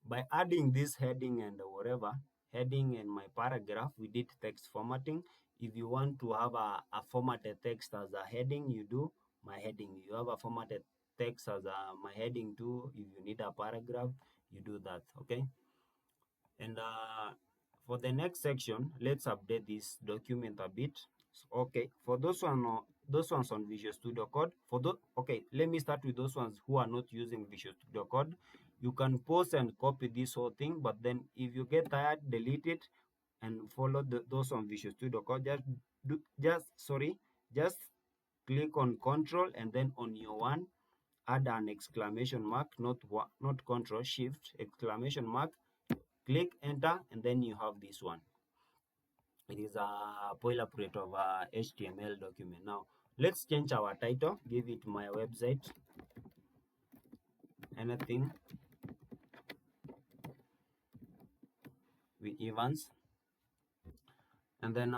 By adding this heading and whatever, heading and my paragraph, we did text formatting. If you want to have a formatted text as a heading, you do my heading. You have a formatted text as my heading too. If you need a paragraph, you do that. Okay. And for the next section, let's update this document a bit. Okay, for those ones on Visual Studio Code, okay, let me start with those ones who are not using Visual Studio Code. You can pause and copy this whole thing, but then if you get tired, delete it and follow those on Visual Studio Code. Just click on Control and then on your one, add an exclamation mark, not Control, Shift, exclamation mark, click enter, and then you have this one. It is a boilerplate of a HTML document. Now let's change our title, give it my website, anything with Evans. and then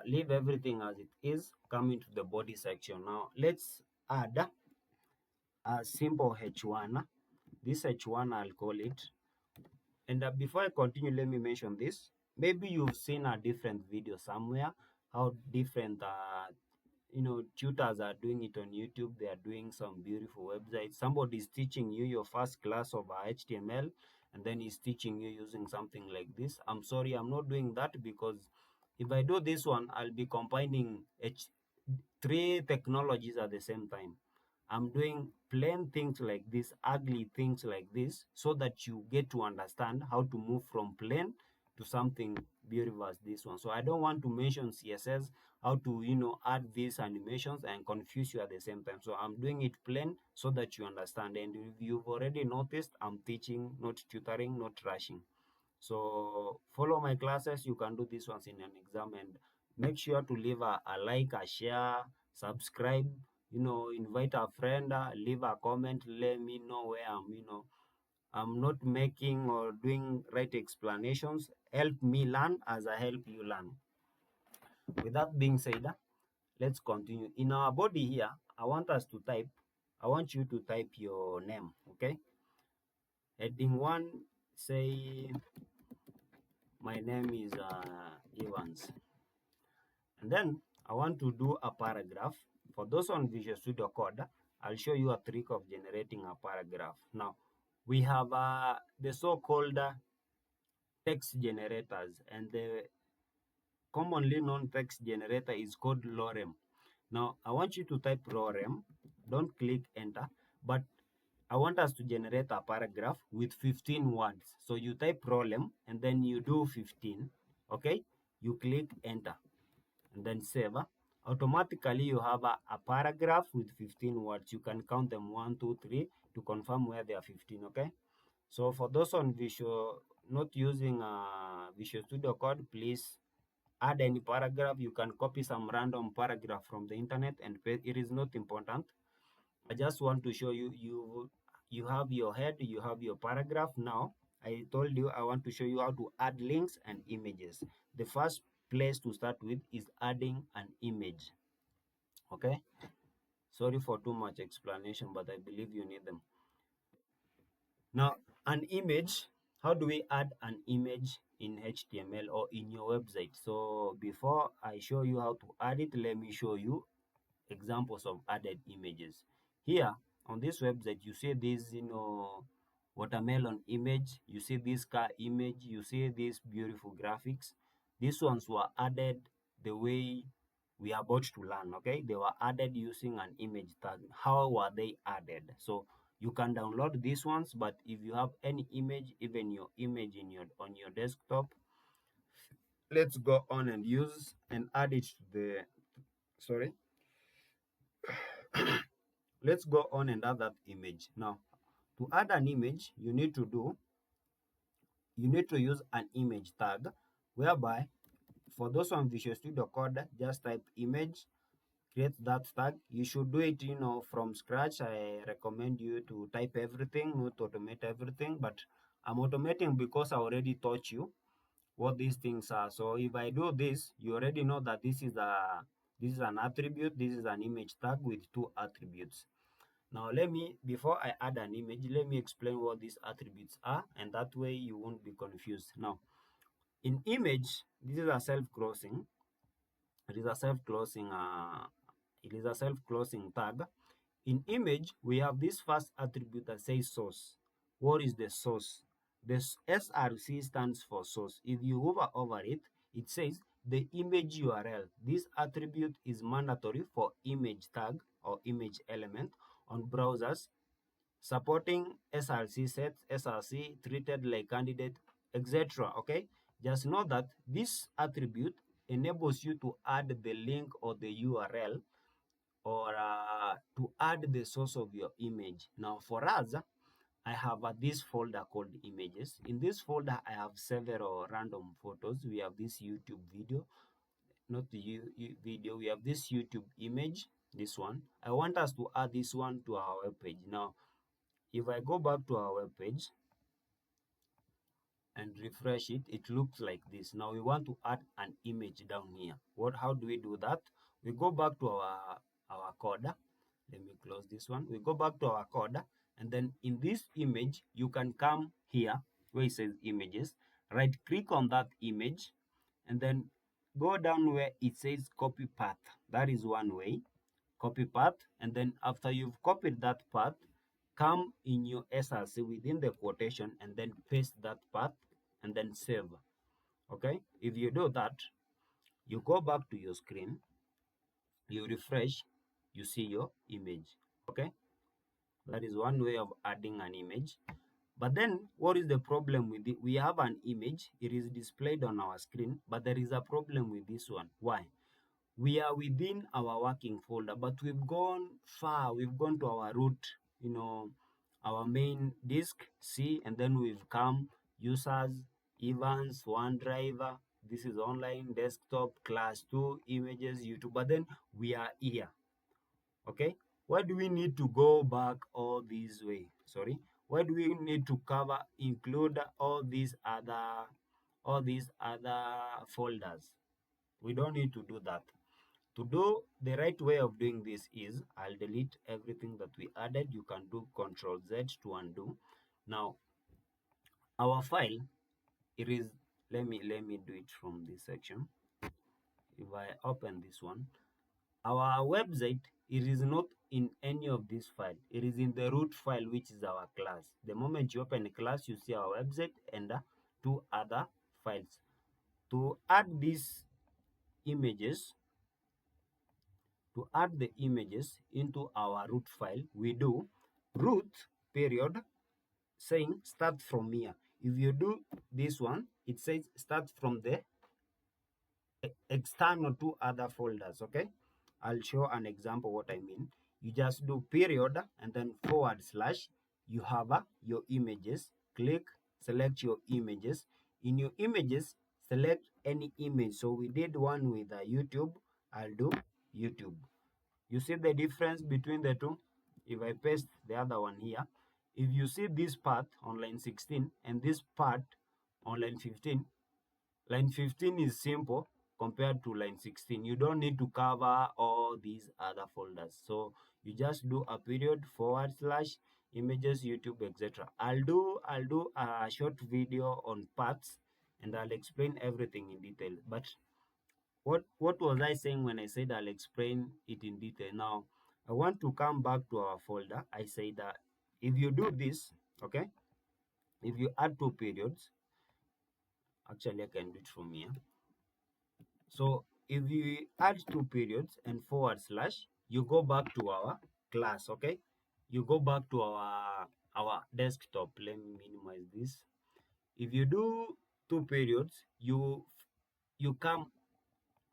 leave everything as it is. Come into the body section. Now let's add a simple h1. This h1 I'll call it. And before I continue, let me mention this. Maybe you've seen a different video somewhere, how different tutors are doing it on YouTube. They are doing some beautiful websites. Somebody is teaching you your first class of HTML, and then he's teaching you using something like this. I'm sorry, I'm not doing that, because if I do this one, I'll be combining three technologies at the same time. I'm doing plain things like this, ugly things like this, so that you get to understand how to move from plain to something beautiful as this one. So I don't want to mention CSS, how to add these animations and confuse you at the same time. So I'm doing it plain so that you understand. And if you've already noticed, I'm teaching, not tutoring, not rushing. So follow my classes. You can do these ones in an exam, and make sure to leave a like, a share, subscribe, invite a friend, leave a comment, let me know where I'm not making or doing right explanations. Help me learn as I help you learn. With that being said, let's continue. In our body here, I want you to type your name, okay? Heading 1, say my name is Evans. And then I want to do a paragraph. For those on Visual Studio Code, I'll show you a trick of generating a paragraph. Now, we have the so-called text generators, and the commonly known text generator is called lorem. Now, I want you to type lorem. Don't click enter, but I want us to generate a paragraph with 15 words. So you type lorem and then you do 15, okay? You click enter and then save. Automatically you have a paragraph with 15 words. You can count them 1, 2, 3 to confirm where they are 15, okay? So for those on Visual, not using Visual Studio Code, please add any paragraph. You can copy some random paragraph from the internet and paste. It is not important. I just want to show you, you have your head, you have your paragraph. Now, I told you I want to show you how to add links and images. The first place to start with is adding an image. Okay? Sorry for too much explanation, but I believe you need them. Now, an image, how do we add an image in HTML or in your website? So before I show you how to add it, let me show you examples of added images. Here on this website, you see this, watermelon image, you see this car image, you see these beautiful graphics. These ones were added the way we are about to learn, okay? They were added using an image tag. How were they added? So you can download these ones, but if you have any image, even your image in on your desktop, let's go on and use and add it to the, sorry. Let's go on and add that image. Now, to add an image, you need to use an image tag, whereby for those on Visual Studio Code, just type image, create that tag. You should do it, from scratch. I recommend you to type everything, not automate everything, but I'm automating because I already taught you what these things are. So if I do this, you already know that this is an attribute, this is an image tag with 2 attributes. Now before I add an image, let me explain what these attributes are, and that way you won't be confused. Now, in image, this is a self-closing. It is a self-closing tag. In image, we have this first attribute that says source. What is the source? The SRC stands for source. If you hover over it, it says the image URL. This attribute is mandatory for image tag or image element on browsers supporting SRC sets, SRC treated like candidate, etc. Okay, just know that this attribute enables you to add the link or the URL, or to add the source of your image. Now for us, I have this folder called images. In this folder, I have several random photos. We have this YouTube video, not the video, we have this YouTube image, this one. I want us to add this one to our web page. Now, if I go back to our web page and refresh it, it looks like this. Now we want to add an image down here. How do we do that? We go back to our coder. Let me close this one. We go back to our coder, and then in this image you can come here where it says images, right click on that image, and then go down where it says copy path. That is one way. Copy path, and then after you've copied that path, come in your SRC within the quotation and then paste that path and then save. Okay, if you do that, you go back to your screen, you refresh, you see your image. Okay, that is one way of adding an image. But then what is the problem with it? We have an image, it is displayed on our screen, but there is a problem with this one. Why? We are within our working folder, but we've gone far. We've gone to our root, our main disk C, and then we've come users, Evans, OneDrive. This is online, desktop, class 2, images, YouTube. But then we are here. Okay, why do we need to go back all this way? Sorry, why do we need to include all these other folders? We don't need to do that. To do the right way of doing this is I'll delete everything that we added. You can do Control Z to undo. Now our file, it is, let me do it from this section. If I open this one, our website, it is not in any of this file. It is in the root file, which is our class. The moment you open the class, you see our website and two other files. To add these images, to add the images into our root file, we do root period saying start from here. If you do this one, it says start from the external two other folders. Okay, I'll show an example what I mean. You just do period and then /. You have your images. Click, select your images. In your images, select any image. So we did one with YouTube. I'll do YouTube. You see the difference between the two? If I paste the other one here, if you see this part on line 16 and this part on line 15 is simple compared to line 16. You don't need to cover all these other folders. So you just do a period / images, YouTube, etc. I'll do a short video on parts and I'll explain everything in detail. But what was I saying when I said I'll explain it in detail? Now I want to come back to our folder. I say that if you do this, okay, if you add two periods, actually I can do it from here. So if you add two periods and /, you go back to our class. Okay, you go back to our desktop. Let me minimize this. If you do two periods, you come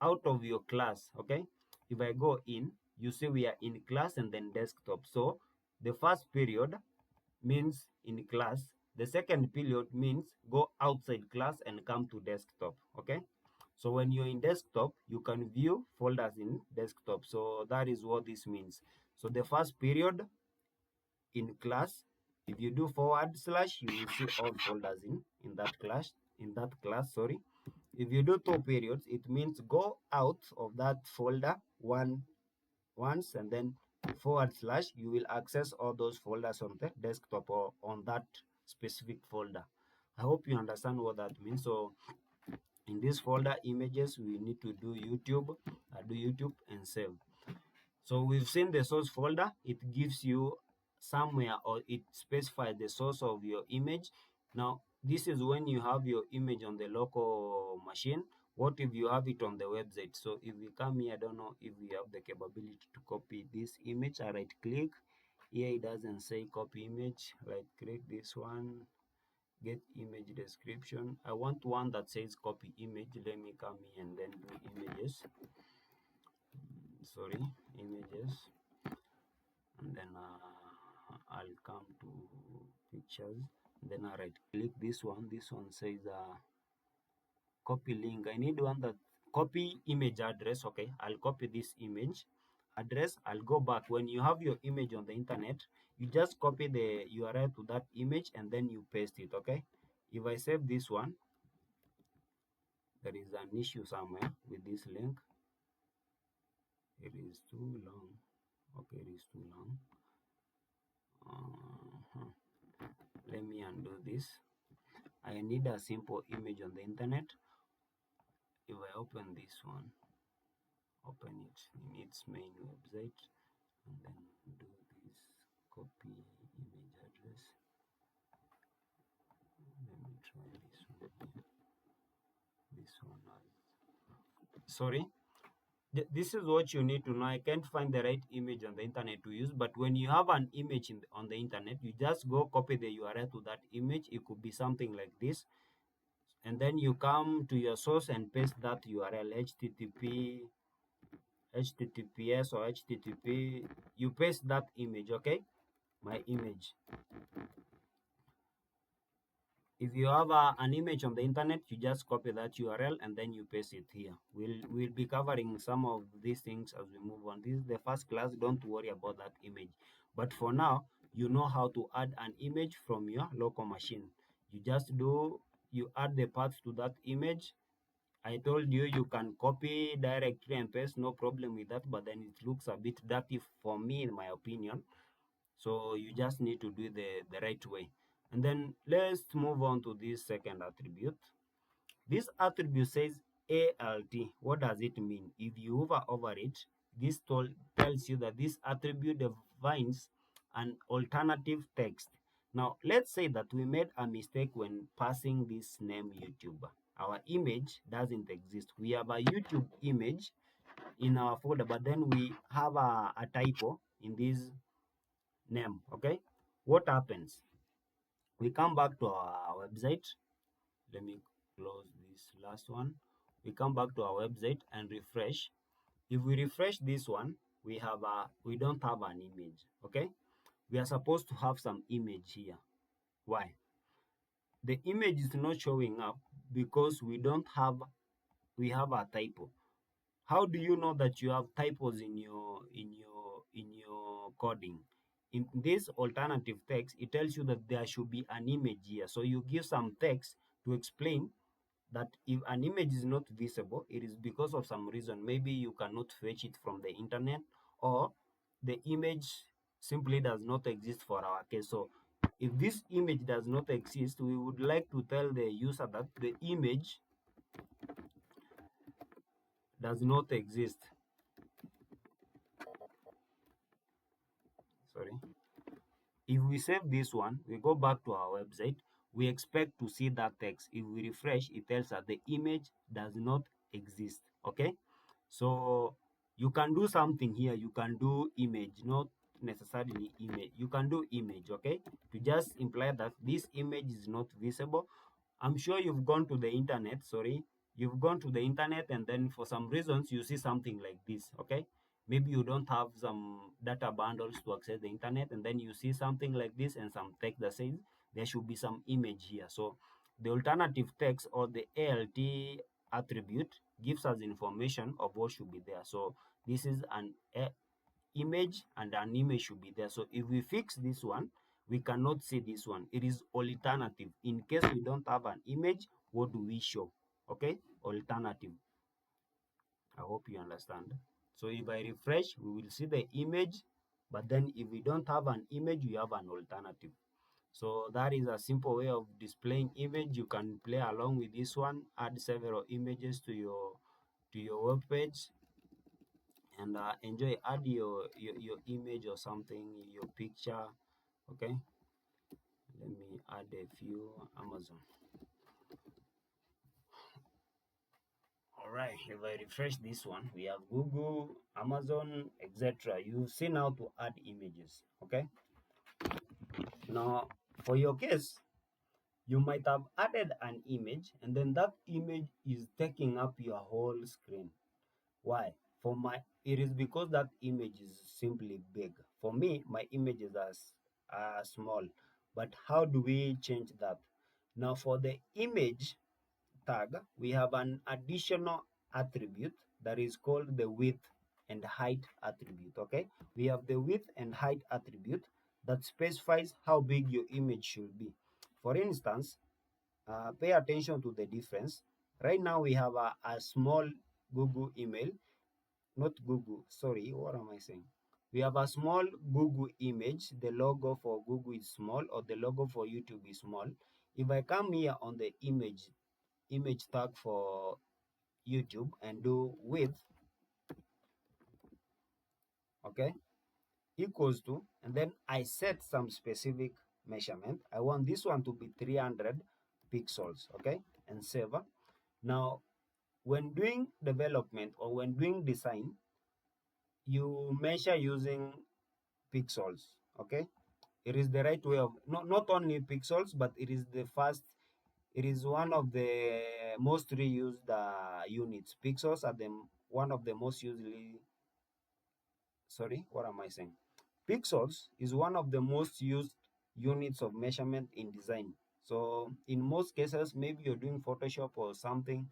out of your class. Okay, if I go in, you see we are in class and then desktop. So the first period means in class, the second period means go outside class and come to desktop. Okay, so when you're in desktop, you can view folders in desktop. So that is what this means. So the first period in class, if you do /, you will see all folders in that class. Sorry, if you do two periods, it means go out of that folder once and then /, you will access all those folders on the desktop or on that specific folder. I hope you understand what that means. So in this folder images, we need to do YouTube, and save. So we've seen the source folder. It gives you somewhere, or it specifies the source of your image. Now this is when you have your image on the local machine. What if you have it on the website? So if we come here, I don't know if we have the capability to copy this image. I right click here, it doesn't say copy image. Right click this one, get image description. I want one that says copy image. Let me come here and then do images. Sorry, images, and then I'll come to pictures. Then I right click this one. This one says copy link. I need one that copy image address. Okay, I'll copy this image address. I'll go back. When you have your image on the internet, you just copy the URL to that image and then you paste it. Okay, If I save this one, there is an issue somewhere with this link. It is too long. Okay, it is too long. Uh-huh. Let me undo this. I need a simple image on the internet. If I open this one, open it in its main website, and then do this copy image address. Let me try this one here. This one has, sorry, this is what you need to know. I can't find the right image on the internet to use, but when you have an image on the internet, you just go copy the URL to that image. It could be something like this, and then you come to your source and paste that URL, https or http. You paste that image, okay? My image. If you have an image on the internet, you just copy that URL and then you paste it here. We'll be covering some of these things as we move on. This is the first class. Don't worry about that image. But for now, you know how to add an image from your local machine. You add the path to that image. I told you you can copy directly and paste, no problem with that, but then it looks a bit dirty for me, in my opinion. So you just need to do the right way. And then let's move on to this second attribute. This attribute says ALT. What does it mean? If you hover over it, this tells you that this attribute defines an alternative text. Now, let's say that we made a mistake when passing this name YouTube. Our image doesn't exist. We have a YouTube image in our folder, but then we have a typo in this name. Okay, what happens? We come back to our website. Let me close this last one. We come back to our website and refresh. If we refresh this one, we don't have an image. Okay, we are supposed to have some image here. Why? The image is not showing up because we have a typo. How do you know that you have typos in your coding? In this alternative text, it tells you that there should be an image here. So you give some text to explain that if an image is not visible, it is because of some reason. Maybe you cannot fetch it from the internet, or the image simply does not exist for our case. So if this image does not exist, we would like to tell the user that the image does not exist. Sorry. If we save this one, we go back to our website, we expect to see that text. If we refresh, it tells us the image does not exist. Okay, so you can do something here. You can do image, not necessarily image. You can do image, okay, to just imply that this image is not visible. I'm sure you've gone to the internet, sorry, you've gone to the internet, and then for some reasons you see something like this, okay? Maybe you don't have some data bundles to access the internet, and then you see something like this and some text that says there should be some image here. So the alternative text or the ALT attribute gives us information of what should be there. So this is an image, and an image should be there. So if we fix this one, we cannot see this one. It is alternative. In case we don't have an image, what do we show? Okay, alternative. I hope you understand. So if I refresh, we will see the image, but then if we don't have an image, we have an alternative. So that is a simple way of displaying image. You can play along with this one, add several images to your web page, and enjoy. Add your image or something, your picture. Okay, let me add a few. Amazon. All right, if I refresh this one, we have Google, Amazon, etc. You see now to add images. Okay, now for your case, you might have added an image, and then that image is taking up your whole screen. Why? For my, it is because that image is simply big. For me, my images are small. But how do we change that? Now for the image tag, we have an additional attribute that is called the width and height attribute. Okay, we have the width and height attribute that specifies how big your image should be. For instance, pay attention to the difference. Right now we have a small Google email, not Google, sorry, what am I saying? We have a small Google image. The logo for Google is small, or the logo for YouTube is small. If I come here on the image tag for YouTube and do width, okay, equals to, and then I set some specific measurement. I want this one to be 300 pixels, okay, and save. Now, when doing development or when doing design, you measure using pixels, okay. It is the right way of, not only pixels, but it is the first, it is one of the most reused units. Pixels are the one of the most usually, sorry, what am I saying? Pixels is one of the most used units of measurement in design. So in most cases, maybe you're doing Photoshop or something,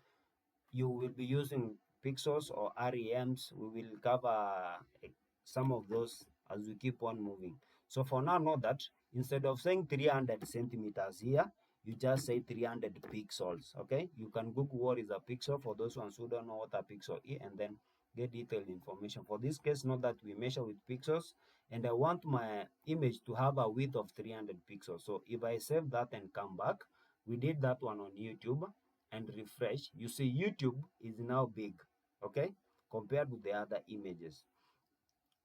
you will be using pixels or REMs. We will cover some of those as we keep on moving. So for now, know that instead of saying 300 centimeters here, you just say 300 pixels, okay? You can Google what is a pixel for those ones who don't know what a pixel is, and then get detailed information. For this case, know that we measure with pixels, and I want my image to have a width of 300 pixels. So if I save that and come back, we did that one on YouTube and refresh, you see YouTube is now big, okay, compared with the other images.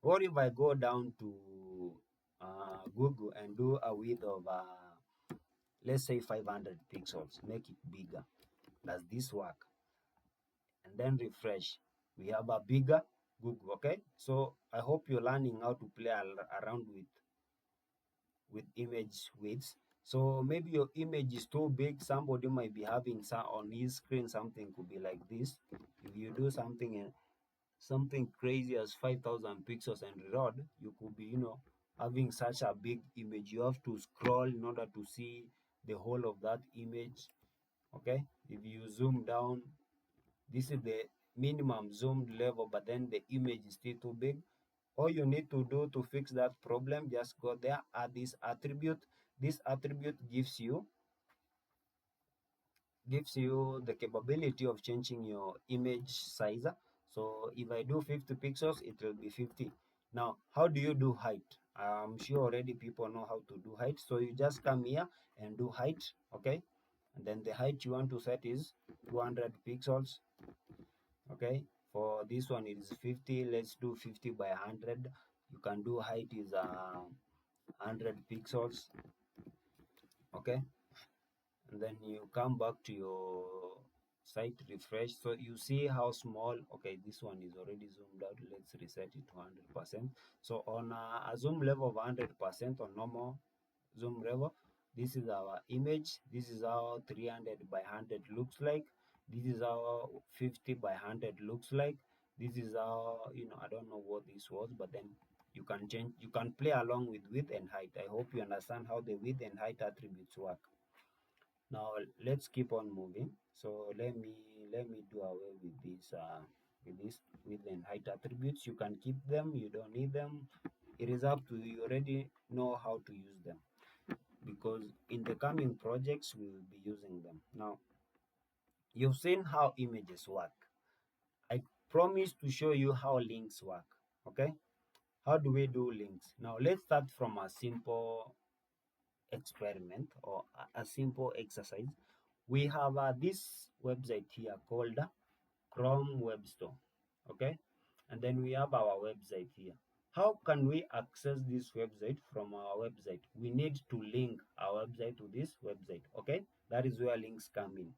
Or if I go down to Google and do a width of, let's say 500 pixels, make it bigger. Does this work? And then refresh. We have a bigger Google, okay? So I hope you're learning how to play around with image widths. So maybe your image is too big. Somebody might be having some on his screen, something could be like this. If you do something crazy as 5,000 pixels and reload, you could be, having such a big image. You have to scroll in order to see the whole of that image. Okay, if you zoom down, this is the minimum zoomed level, but then the image is still too big. All you need to do to fix that problem, just go there, add this attribute. This attribute gives you the capability of changing your image size. So if I do 50 pixels, it will be 50. Now, how do you do height? I'm sure already people know how to do height. So you just come here and do height, okay? And then the height you want to set is 200 pixels, okay? For this one, it is 50. Let's do 50 by 100. You can do height is 100 pixels, okay? And then you come back to your site, refresh, so you see how small. Okay, this one is already zoomed out. Let's reset it to 100%. So on a zoom level of 100%, on normal zoom level, this is our image. This is how 300 by 100 looks like. This is how 50 by 100 looks like. This is how, I don't know what this was, but then you can change, you can play along with width and height. I hope you understand how the width and height attributes work. Now let's keep on moving. So let me do away with this width and height attributes. You can keep them, you don't need them. It is up to you. You already know how to use them, because in the coming projects we will be using them. Now you've seen how images work. I promise to show you how links work. Okay, how do we do links? Now let's start from a simple experiment, or a simple exercise. We have this website here called Chrome Web Store, okay? And then we have our website here. How can we access this website from our website? We need to link our website to this website, okay? That is where links come in.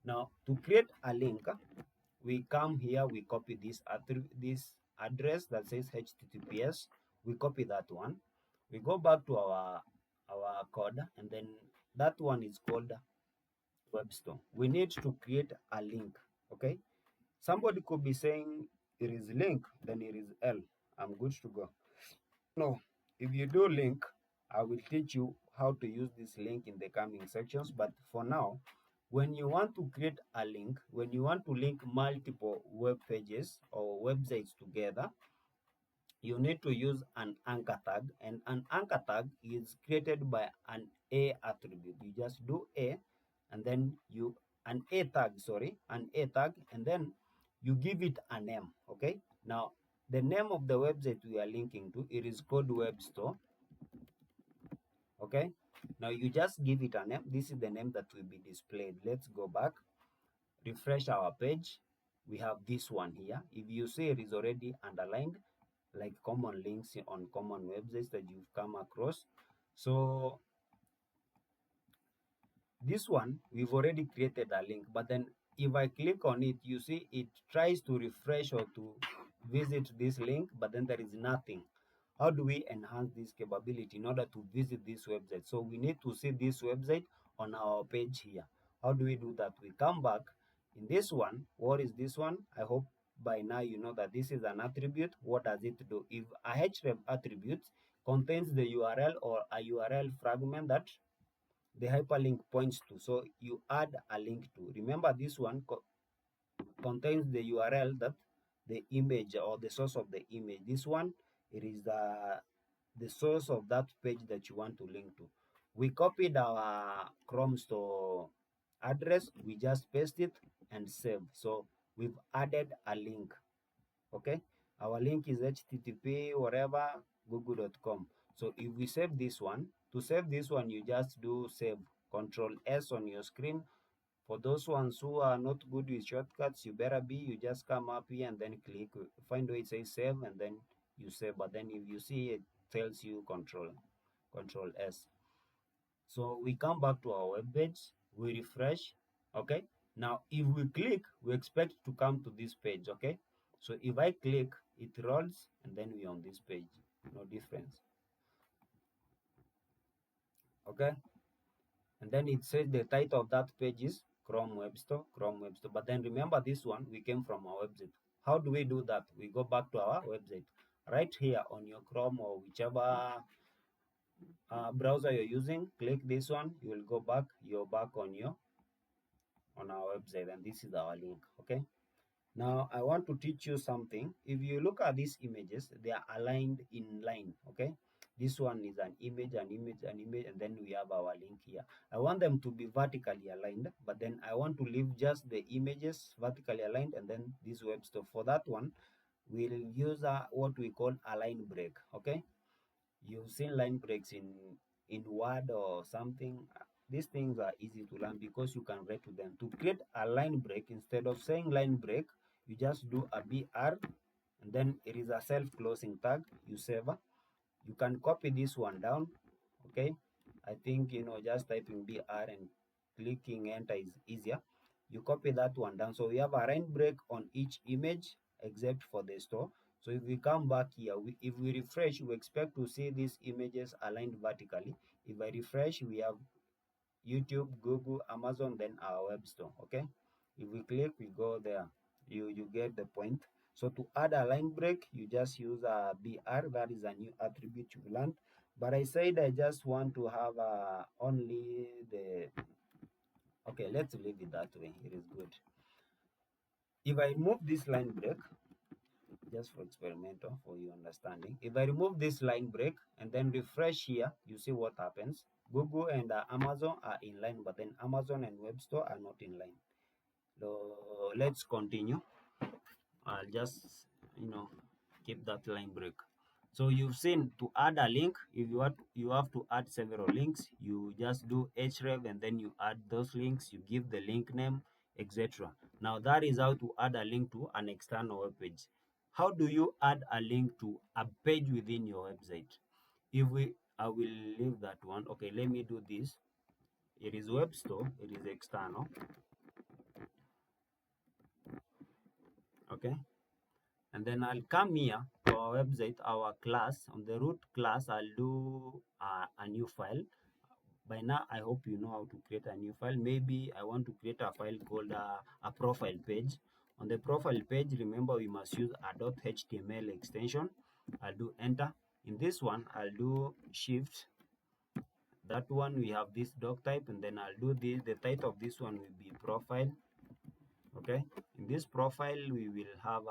Now, to create a link, we come here, we copy this address that says HTTPS. We copy that one. We go back to our code, and then that one is called web store. We need to create a link, okay? Somebody could be saying it is link, then it is L. I'm good to go. No, if you do link, I will teach you how to use this link in the coming sections. But for now, when you want to create a link, when you want to link multiple web pages or websites together, you need to use an anchor tag, and an anchor tag is created by an A attribute. You just do A, and then you an a tag, sorry, an a tag, and then you give it a name. Okay, now the name of the website we are linking to, it is called web store. Okay, now you just give it a name. This is the name that will be displayed. Let's go back, refresh our page. We have this one here. If you see, it is already underlined, like common links on common websites that you've come across. So this one, we've already created a link, but then if I click on it, you see it tries to refresh or to visit this link, but then there is nothing. How do we enhance this capability in order to visit this website? So we need to see this website on our page here. How do we do that? We come back in this one. What is this one? I hope by now you know that this is an attribute. What does it do? If a href attribute contains the URL or a URL fragment that the hyperlink points to, so you add a link to. Remember, this one contains the URL that the image or the source of the image. This one, it is the source of that page that you want to link to. We copied our Chrome store address, we just paste it and save. So we've added a link. Okay, our link is http whatever google.com. So if we save this one, to save this one, you just do save, Control S on your screen. For those ones who are not good with shortcuts, you better be, you just come up here and then click, find where it says save, and then you save. But then if you see, it tells you Control S. So we come back to our web page, we refresh. Okay, now if we click, we expect to come to this page. Okay, so if I click, it rolls, and then we're on this page. No difference. Okay, and then it says the title of that page is Chrome Web Store, Chrome Web Store. But then remember, this one, we came from our website. How do we do that? We go back to our website. Right here on your Chrome or whichever browser you're using, click this one. You will go back. You're back on our website, and this is our link. Okay, now I want to teach you something. If you look at these images, they are aligned in line. Okay, this one is an image, an image, an image, and then we have our link here. I want them to be vertically aligned, but then I want to leave just the images vertically aligned, and then this web store. For that one, we'll use what we call a line break. Okay, you've seen line breaks in Word or something. These things are easy to learn because you can write to them. To create a line break, instead of saying line break, you just do a BR, and then it is a self-closing tag. You save. You can copy this one down. Okay, I think just typing BR and clicking enter is easier. You copy that one down. So we have a line break on each image except for the store. So if we come back here, if we refresh, we expect to see these images aligned vertically. If I refresh, we have YouTube, Google, Amazon, then our web store. Okay, if we click, we go there. You get the point. So to add a line break, you just use a BR. That is a new attribute you learned. But I said I just want to have only the. Okay, let's leave it that way. It is good. If I remove this line break, just for experimental, for your understanding, if I remove this line break and then refresh here, you see what happens. Google and Amazon are in line, but then Amazon and Web Store are not in line. So let's continue. I'll just keep that line break. So you've seen, to add a link, if you have to add several links, you just do href and then you add those links, you give the link name, etc. Now that is how to add a link to an external web page. How do you add a link to a page within your website? I will leave that one. Okay, let me do this. It is web store, it is external. Okay, and then I'll come here to our website, our class. On the root class, I'll do a new file. By now, I hope you know how to create a new file. Maybe I want to create a file called a profile page. On the profile page, remember we must use a .html extension. I'll do enter. In this one, I'll do shift. That one, we have this doc type, and then I'll do this. The title of this one will be profile. Okay, in this profile we will have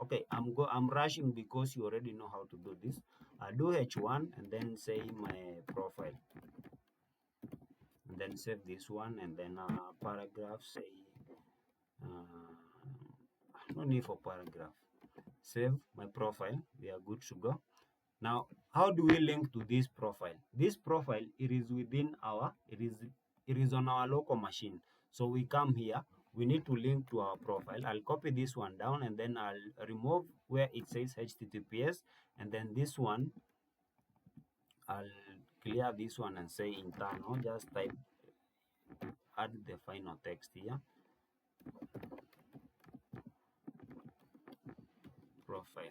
okay, I'm rushing because you already know how to do this. I'll do h1 and then say my profile, and then save this one, and then paragraph, say uh, no need for paragraph. Save my profile, we are good to go. Now, how do we link to this profile? This profile, it is on our local machine. So we come here, we need to link to our profile. I'll copy this one down, and then I'll remove where it says HTTPS, and then this one, I'll clear this one and say internal. Just type, add the final text here, profile.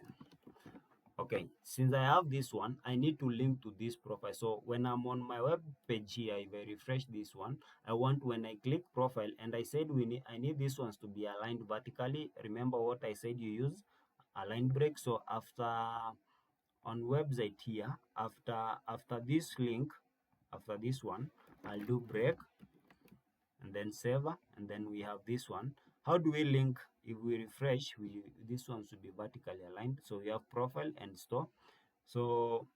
Okay, since I have this one, I need to link to this profile. So when I'm on my web page here, if I refresh this one, I want, when I click profile, and I said I need these ones to be aligned vertically. Remember what I said, you use align break. So after, on website here, after this link, after this one, I'll do break, and then save, and then we have this one. How do we link? If we refresh, this one should be vertically aligned. So we have profile and store. So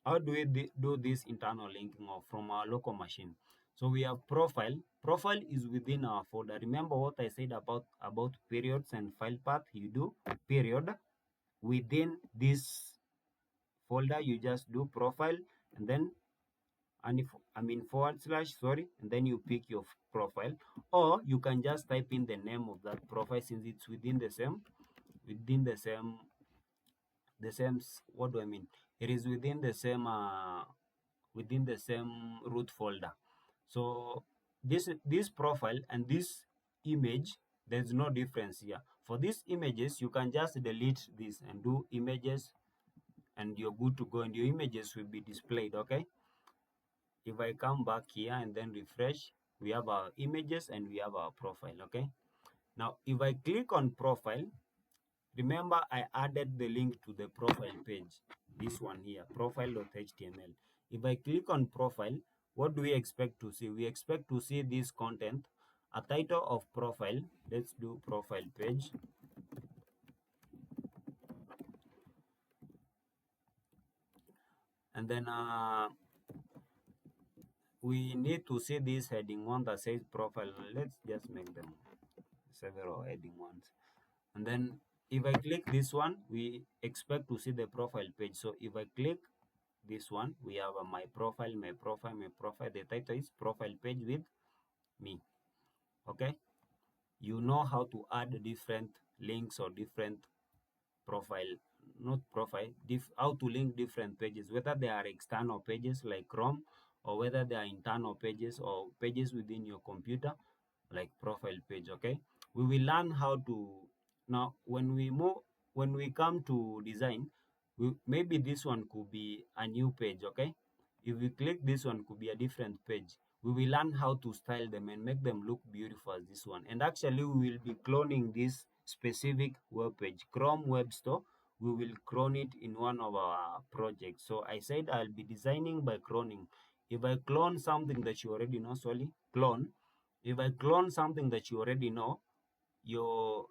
how do we do this internal linking of from our local machine? So we have profile. Profile is within our folder. Remember what I said about periods and file path? You do period within this folder. You just do profile, and then, and if I mean forward slash, sorry, and then you pick your profile, or you can just type in the name of that profile, since it's within the same, what do I mean, it is within the same root folder. So this profile and this image, there's no difference here. For these images, you can just delete this and do images, and you're good to go, and your images will be displayed. Okay, if I come back here and then refresh, we have our images and we have our profile. Okay, now if I click on profile, remember I added the link to the profile page, this one here, profile.html. If I click on profile, what do we expect to see? We expect to see this content, a title of profile. Let's do profile page, and then we need to see this heading one that says profile. Let's just make them several heading ones. And then if I click this one, we expect to see the profile page. So if I click this one, we have my profile. The title is profile page with me. Okay, you know how to add different links or different profile, not profile, how to link different pages, whether they are external pages like Chrome, or whether they are internal pages or pages within your computer like profile page. Okay, we will learn how to, now when we come to design, maybe this one could be a new page. Okay, if we click this one, could be a different page. We will learn how to style them and make them look beautiful as this one. And actually we will be cloning this specific web page, Chrome Web Store. We will clone it in one of our projects. So I said I'll be designing by cloning. If I clone something that you already know, if I clone something that you already know,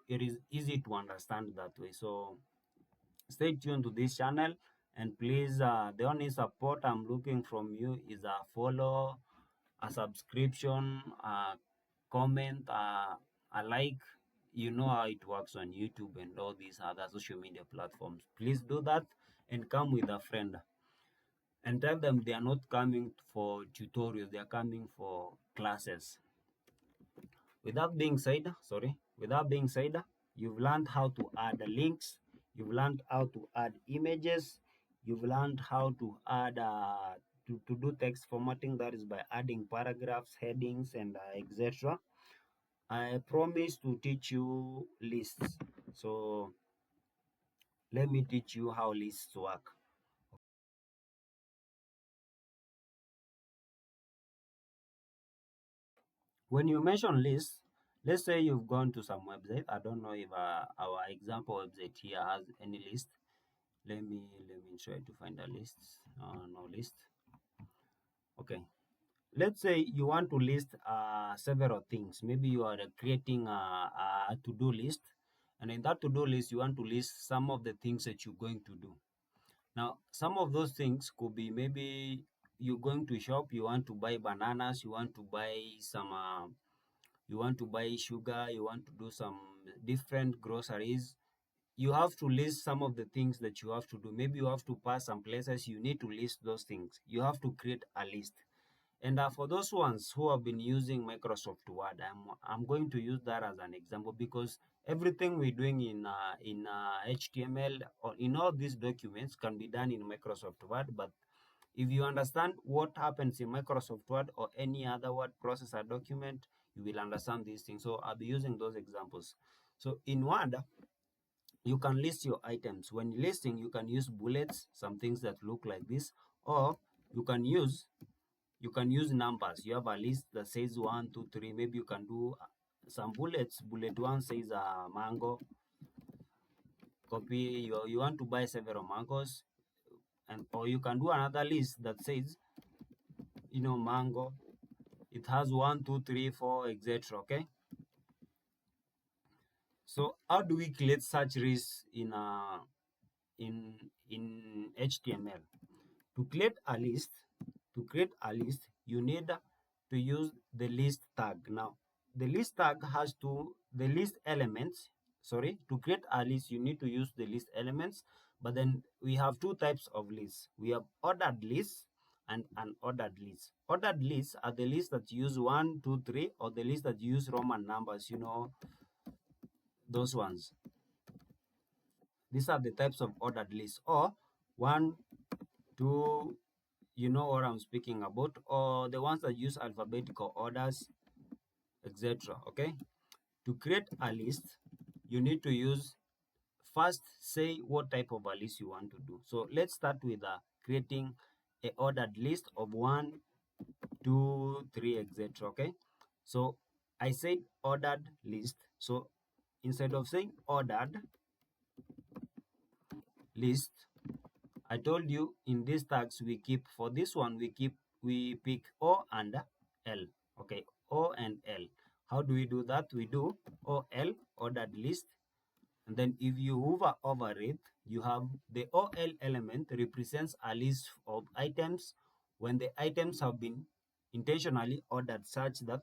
it is easy to understand that way. So stay tuned to this channel, and please, the only support I'm looking from you is a follow, a subscription, a comment, a like. You know how it works on YouTube and all these other social media platforms. Please do that, and come with a friend, and tell them they are not coming for tutorials, they are coming for classes. Without being said, you've learned how to add links, you've learned how to add images, you've learned how to add to do text formatting, that is by adding paragraphs, headings, and etc. I promise to teach you lists. So let me teach you how lists work. When you mention lists, let's say you've gone to some website. I don't know if our example website here has any list. Let me try to find a list. No list. Okay. Let's say you want to list several things. Maybe you are creating a to-do list, and in that to-do list, you want to list some of the things that you're going to do. Now, some of those things could be maybe you're going to shop, you want to buy bananas, you want to buy some you want to buy sugar, you want to do some different groceries, you have to list some of the things that you have to do. Maybe you have to pass some places, you need to list those things. You have to create a list. And for those ones who have been using Microsoft Word, I'm going to use that as an example, because everything we're doing in HTML or in all these documents can be done in Microsoft Word. But if you understand what happens in Microsoft Word or any other word processor document, you will understand these things. So I'll be using those examples. So in Word, you can list your items. When listing, you can use bullets, some things that look like this, or you can use numbers. You have a list that says 1, 2, 3. Maybe you can do some bullets. Bullet 1 says mango. Copy. You want to buy several mangoes, and or you can do another list that says, mango. It has 1, 2, 3, 4, etc. Okay. So how do we create such lists in HTML? To create a list, you need to use the list tag. Now, the list tag has the list elements. Sorry, to create a list, you need to use the list elements. But then we have two types of lists. We have ordered lists and unordered lists. Ordered lists are the lists that use 1, 2, 3, or the list that use Roman numbers. Those ones. These are the types of ordered lists. Or 1, 2, you know what I'm speaking about, or the ones that use alphabetical orders, etc. Okay. To create a list, you need to use first say what type of a list you want to do. So let's start with creating a ordered list of 1, 2, 3, etc. Okay. So I said ordered list. So instead of saying ordered list, I told you in these tags we keep, for this one we pick O and L. Okay, O and L. How do we do that? We do OL, ordered list, and then if you hover over it, you have the OL element represents a list of items when the items have been intentionally ordered such that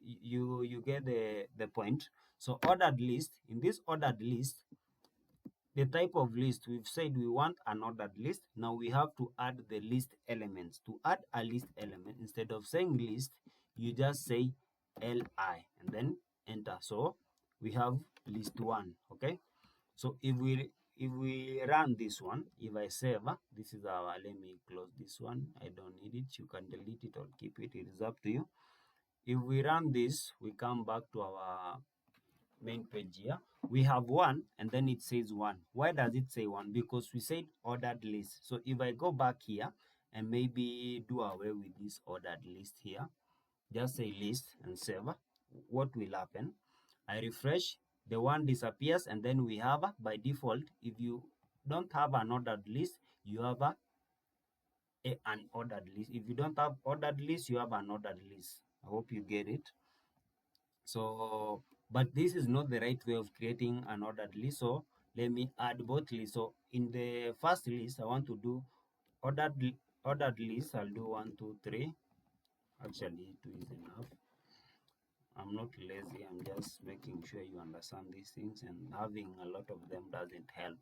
you get the point. So ordered list, in this ordered list, the type of list, we've said we want an ordered list. Now we have to add the list elements. To add a list element, instead of saying list, you just say li and then enter. So we have list 1. Okay. So if we run this one, if I save, this is our, let me close this one. I don't need it. You can delete it or keep it. It is up to you. If we run this, we come back to our main page here. We have 1 and then it says 1. Why does it say 1? Because we said ordered list. So if I go back here and maybe do away with this ordered list here, just say list and save, what will happen? I refresh, the 1 disappears, and then we have by default, if you don't have an ordered list, you have an ordered list. If you don't have ordered list, you have an ordered list. I hope you get it. So, but this is not the right way of creating an ordered list. So let me add both lists. So in the first list, I want to do ordered list. I'll do 1, 2, 3. Actually, 2 is enough. I'm not lazy. I'm just making sure you understand these things, and having a lot of them doesn't help.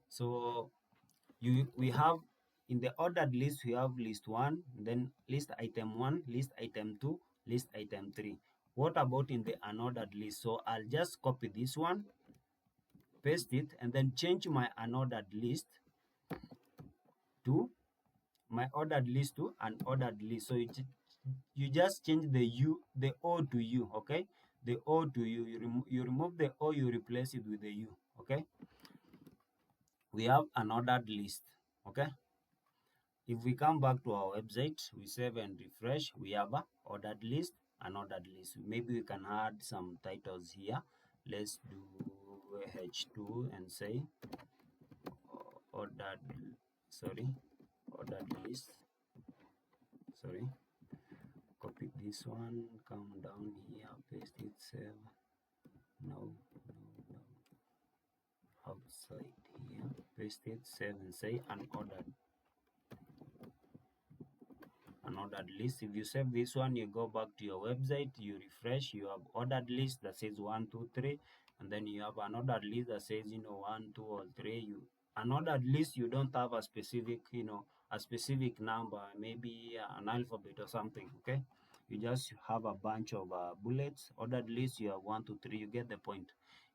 So we have in the ordered list, we have list 1, then list item 1, list item 2, list item 3. What about in the unordered list? So I'll just copy this one, paste it, and then change my unordered list to an ordered list. So you just change the O to U. Okay, the O to U. You remove the O, you replace it with the U. Okay, we have an ordered list. Okay. If we come back to our website, we save and refresh, we have a ordered list, an ordered list. Maybe we can add some titles here. Let's do H2 and say ordered, sorry, ordered list. Sorry, copy this one, come down here, paste it, save. No, outside here, paste it, save and say unordered. an ordered list. If you save this one, you go back to your website, you refresh, you have ordered list that says 1, 2, 3, and then you have an ordered list that says 1, 2, or 3. You an ordered list, you don't have a specific a specific number, maybe an alphabet or something. Okay, you just have a bunch of bullets. Ordered list, you have 1, 2, 3. You get the point.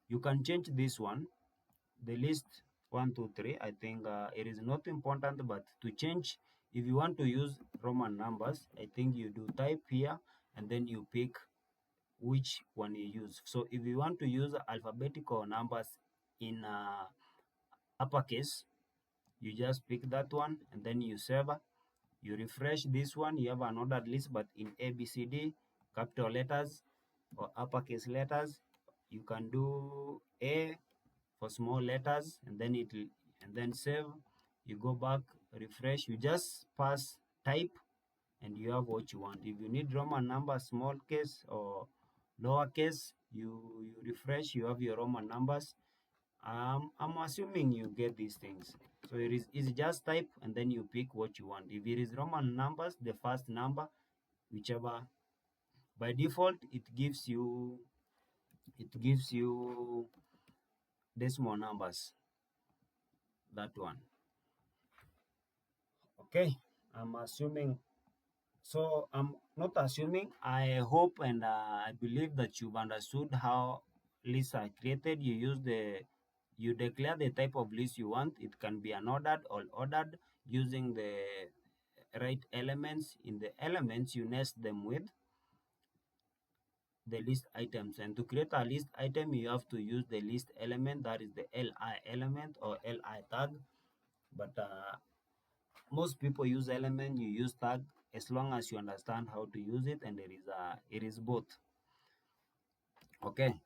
You can change this one, the list 1, 2, 3. I think it is not important, but to change, if you want to use Roman numbers, I think you do type here and then you pick which one you use. So if you want to use alphabetical numbers in uppercase, you just pick that one and then you save. You refresh this one, you have an ordered list, but in ABCD, capital letters or uppercase letters. You can do A for small letters, and then and then save. You go back, refresh, you just pass type, and you have what you want. If you need Roman numbers, small case or lowercase, you refresh, you have your Roman numbers. I'm assuming you get these things. So it's just type and then you pick what you want. If it is Roman numbers, the first number, whichever. By default, it gives you decimal numbers. That one. Okay. I'm assuming. So I'm not assuming. I hope and I believe that you've understood how lists are created. You declare the type of list you want. It can be unordered or ordered using the right elements. In the elements, you nest them with the list items. And to create a list item, you have to use the list element, that is the li element or li tag. But most people use element, you use tag, as long as you understand how to use it, and it is both. Okay,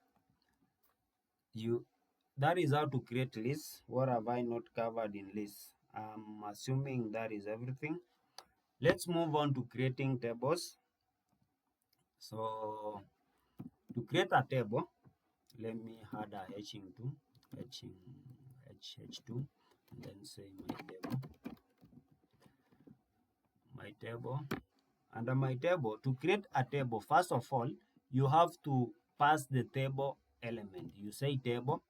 that is how to create lists. What have I not covered in lists? I'm assuming that is everything. Let's move on to creating tables. So to create a table, let me add a hatching to h2, and then say my table. Under my table, to create a table, first of all, you have to pass the table element. You say table,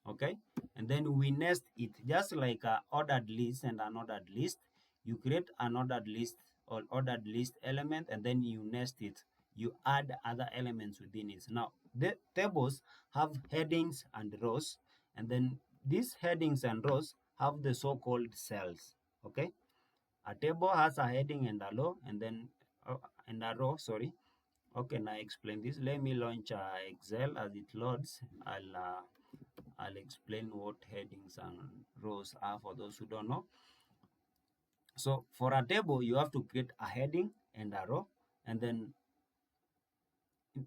okay? And then we nest it, just like a ordered list and an ordered list. You create an ordered list or ordered list element, and then you nest it. You add other elements within it. Now, the tables have headings and rows, and then these headings and rows have the so-called cells, okay? A table has a heading and a row, and then and a row. Sorry. Okay, now explain this. Let me launch Excel. As it loads, I'll explain what headings and rows are for those who don't know. So for a table, you have to create a heading and a row, and then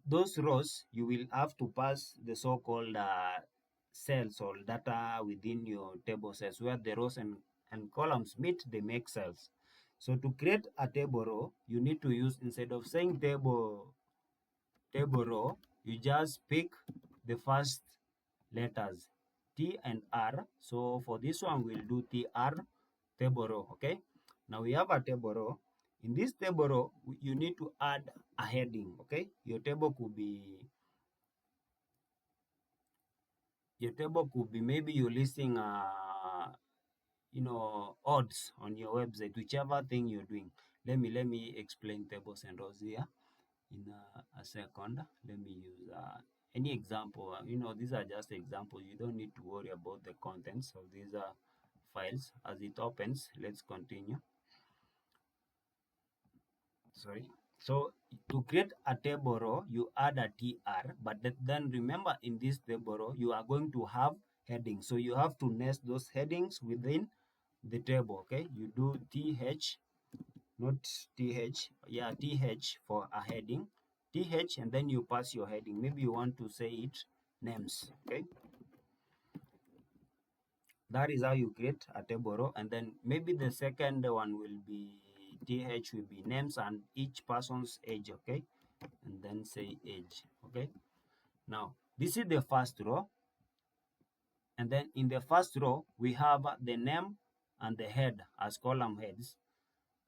those rows you will have to pass the so-called cells or data within your table cells, where the rows and columns meet, they make cells. So to create a table row, you need to use, instead of saying table row, you just pick the first letters T and R. So for this one, we'll do TR, table row. Okay, now we have a table row. In this table row, you need to add a heading. Okay, your table could be maybe you're listing odds on your website, whichever thing you're doing. Let me explain tables and rows here in a second. Let me use any example. These are just examples. You don't need to worry about the contents of these files as it opens. Let's continue. Sorry. So to create a table row, you add a tr, but then remember, in this table row you are going to have headings, so you have to nest those headings within the table. Okay, you do th, not th, yeah, th for a heading, th, and then you pass your heading. Maybe you want to say it names. Okay, that is how you create a table row. And then maybe the second one will be th, will be names and each person's age. Okay, and then say age. Okay, now this is the first row, and then in the first row we have the name and the head as column heads,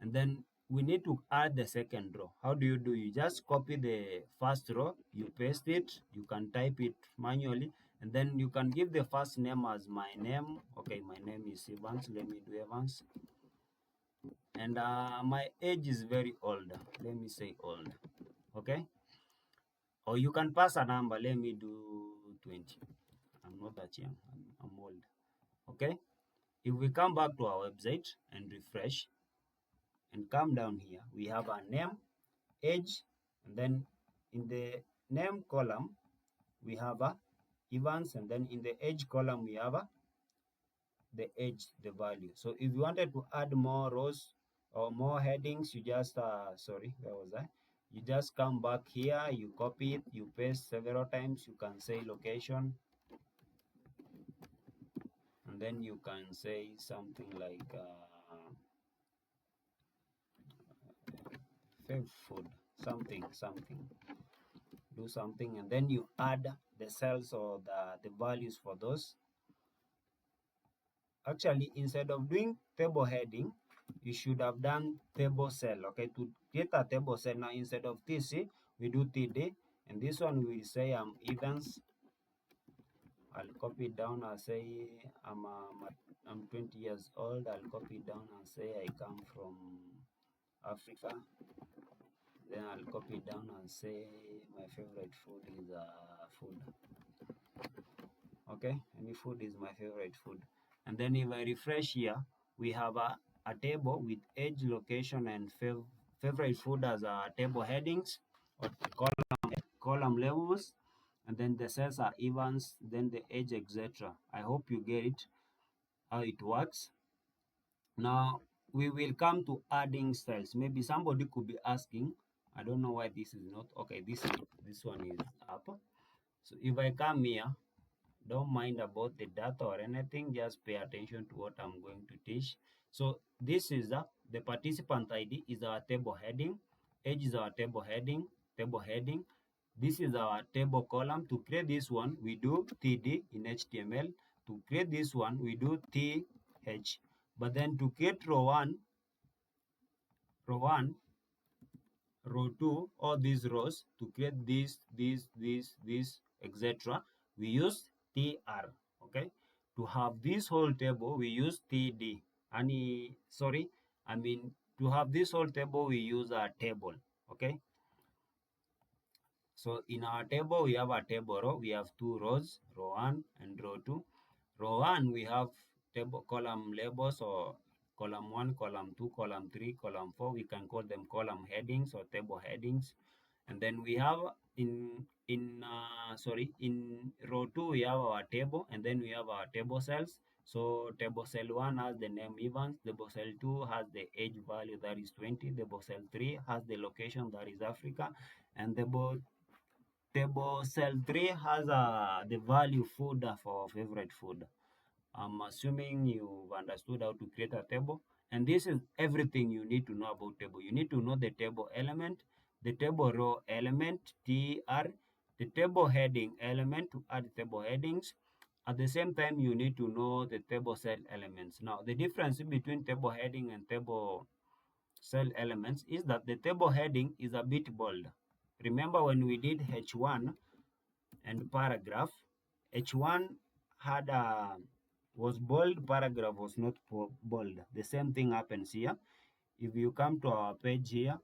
and then we need to add the second row. How do? You just copy the first row, you paste it, you can type it manually, and then you can give the first name as my name. Okay, my name is Evans. Let me do Evans. And my age is very old. Let me say old. Okay. Or you can pass a number. Let me do 20. I'm not that young. I'm old. Okay. If we come back to our website and refresh and come down here, we have our name, age, and then in the name column, we have a Evans, and then in the age column, we have the age, the value. So if you wanted to add more rows or more headings, you just, sorry, where was I? You just come back here, you copy it, you paste several times, you can say location, and then you can say something like favorite food, something, do something, and then you add the cells or the values for those. Actually, instead of doing table heading, you should have done table cell. Okay, to get a table cell, now instead of TC, we do TD, and this one we will say events. I'll copy it down. I'll say I'm 20 years old. I'll copy it down and say I come from Africa. Then I'll copy it down and say my favorite food is food. Okay, any food is my favorite food. And then if I refresh here, we have a table with age, location, and favorite food as table headings or column levels, and then the cells are events, then the age, etc. I hope you get it, how it works. Now we will come to adding cells. Maybe somebody could be asking, I don't know why this is not okay. This one is up. So if I come here, don't mind about the data or anything, just pay attention to what I'm going to teach. So this is the participant ID is our table heading, age is our table heading, This is our table column. To create this one, we do TD in HTML. To create this one, we do TH. But then to create row 1, row 2, all these rows, to create this, etc., we use TR. Okay, to have this whole table, we use TD. To have this whole table, we use a table. Okay, so in our table, we have a table row. We have two rows, row 1 and row 2. Row 1, we have table column labels, or column 1, column 2, column 3, column 4. We can call them column headings or table headings. And then we have in row 2, we have our table, and then we have our table cells. So table cell 1 has the name Evans, table cell 2 has the age value, that is 20, table cell 3 has the location, that is Africa, and table cell 3 has the value food for favorite food. I'm assuming you've understood how to create a table. And this is everything you need to know about table. You need to know the table element, the table row element, TR, the table heading element to add table headings. At the same time, you need to know the table cell elements. Now, the difference between table heading and table cell elements is that the table heading is a bit bold. Remember when we did H1 and paragraph, H1 had was bold, paragraph was not bold. The same thing happens here. If you come to our page here,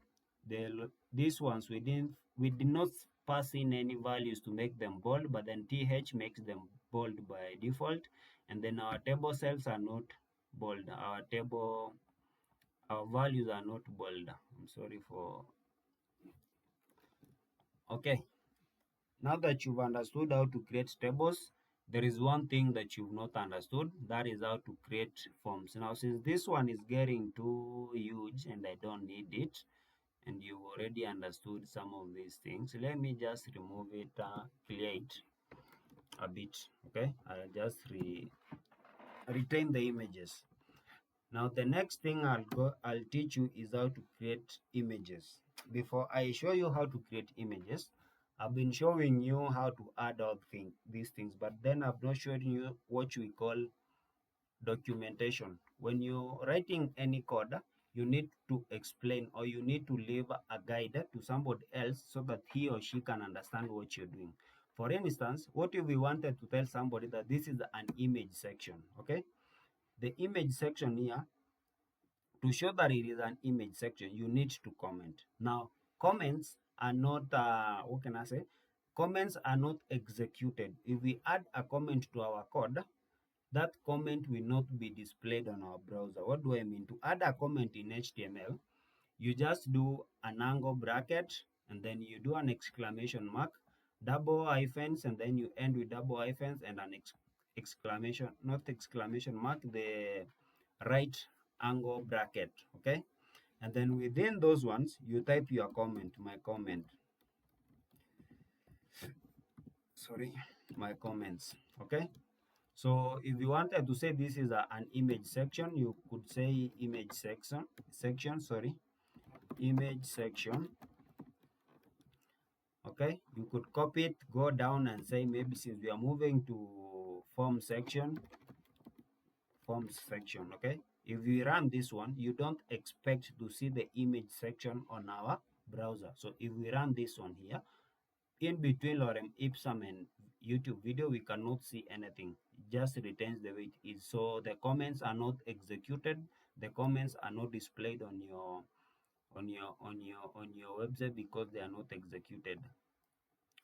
these ones we did not pass in any values to make them bold, but then TH makes them bold by default, and then our table cells are not bold. Our values are not bold. I'm sorry for. Okay. Now that you've understood how to create tables, there is one thing that you've not understood, that is how to create forms. Now, since this one is getting too huge and I don't need it, and you've already understood some of these things, let me just remove it, clear it a bit. Okay, I'll just retain the images. Now the next thing I'll teach you is how to create images. Before I show you how to create images, I've been showing you how to add all these things, but then I've not shown you what we call documentation. When you're writing any code, you need to explain, or you need to leave a guide to somebody else so that he or she can understand what you're doing. For instance, what if we wanted to tell somebody that this is an image section? Okay, the image section here, to show that it is an image section, you need to comment. Now, comments are not, what can I say? Comments are not executed. If we add a comment to our code, that comment will not be displayed on our browser. What do I mean? To add a comment in HTML, you just do an angle bracket, and then you do an exclamation mark, double hyphens, and then you end with double hyphens and an exclamation, not exclamation mark, the right angle bracket. Okay, and then within those ones you type your comment, my comment, sorry, my comments. Okay, so if you wanted to say this is an image section, you could say image section, sorry, image section. Okay, you could copy it, go down and say, maybe since we are moving to forms section. Okay, if we run this one, you don't expect to see the image section on our browser. So if we run this one here, in between lorem ipsum and YouTube video, we cannot see anything. It just retains the way it is. So the comments are not executed, the comments are not displayed on your website because they are not executed.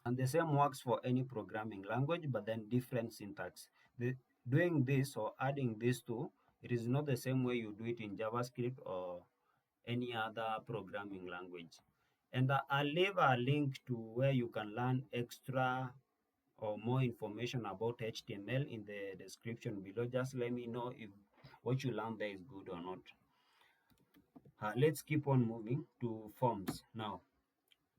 And the same works for any programming language, but then different syntax. Doing this or adding this to, it is not the same way you do it in JavaScript or any other programming language. And I'll leave a link to where you can learn extra or more information about HTML in the description below. Just let me know if what you learned there is good or not. Let's keep on moving to forms now.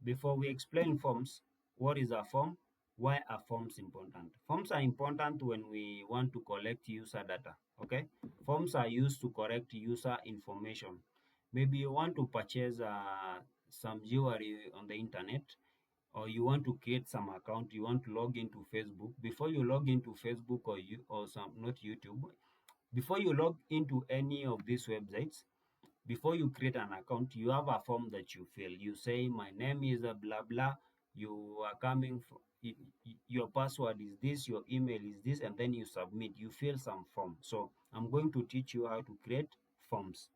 Before we explain forms, what is a form? Why are forms important? Forms are important when we want to collect user data. Okay, forms are used to collect user information. Maybe you want to purchase some jewelry on the internet, or you want to create some account, you want to log into Facebook. Before you log into Facebook or some, not YouTube, before you log into any of these websites, before you create an account, you have a form that you fill. You say, my name is blah blah, you are coming from, your password is this, your email is this, and then you submit, you fill some form. So I'm going to teach you how to create forms.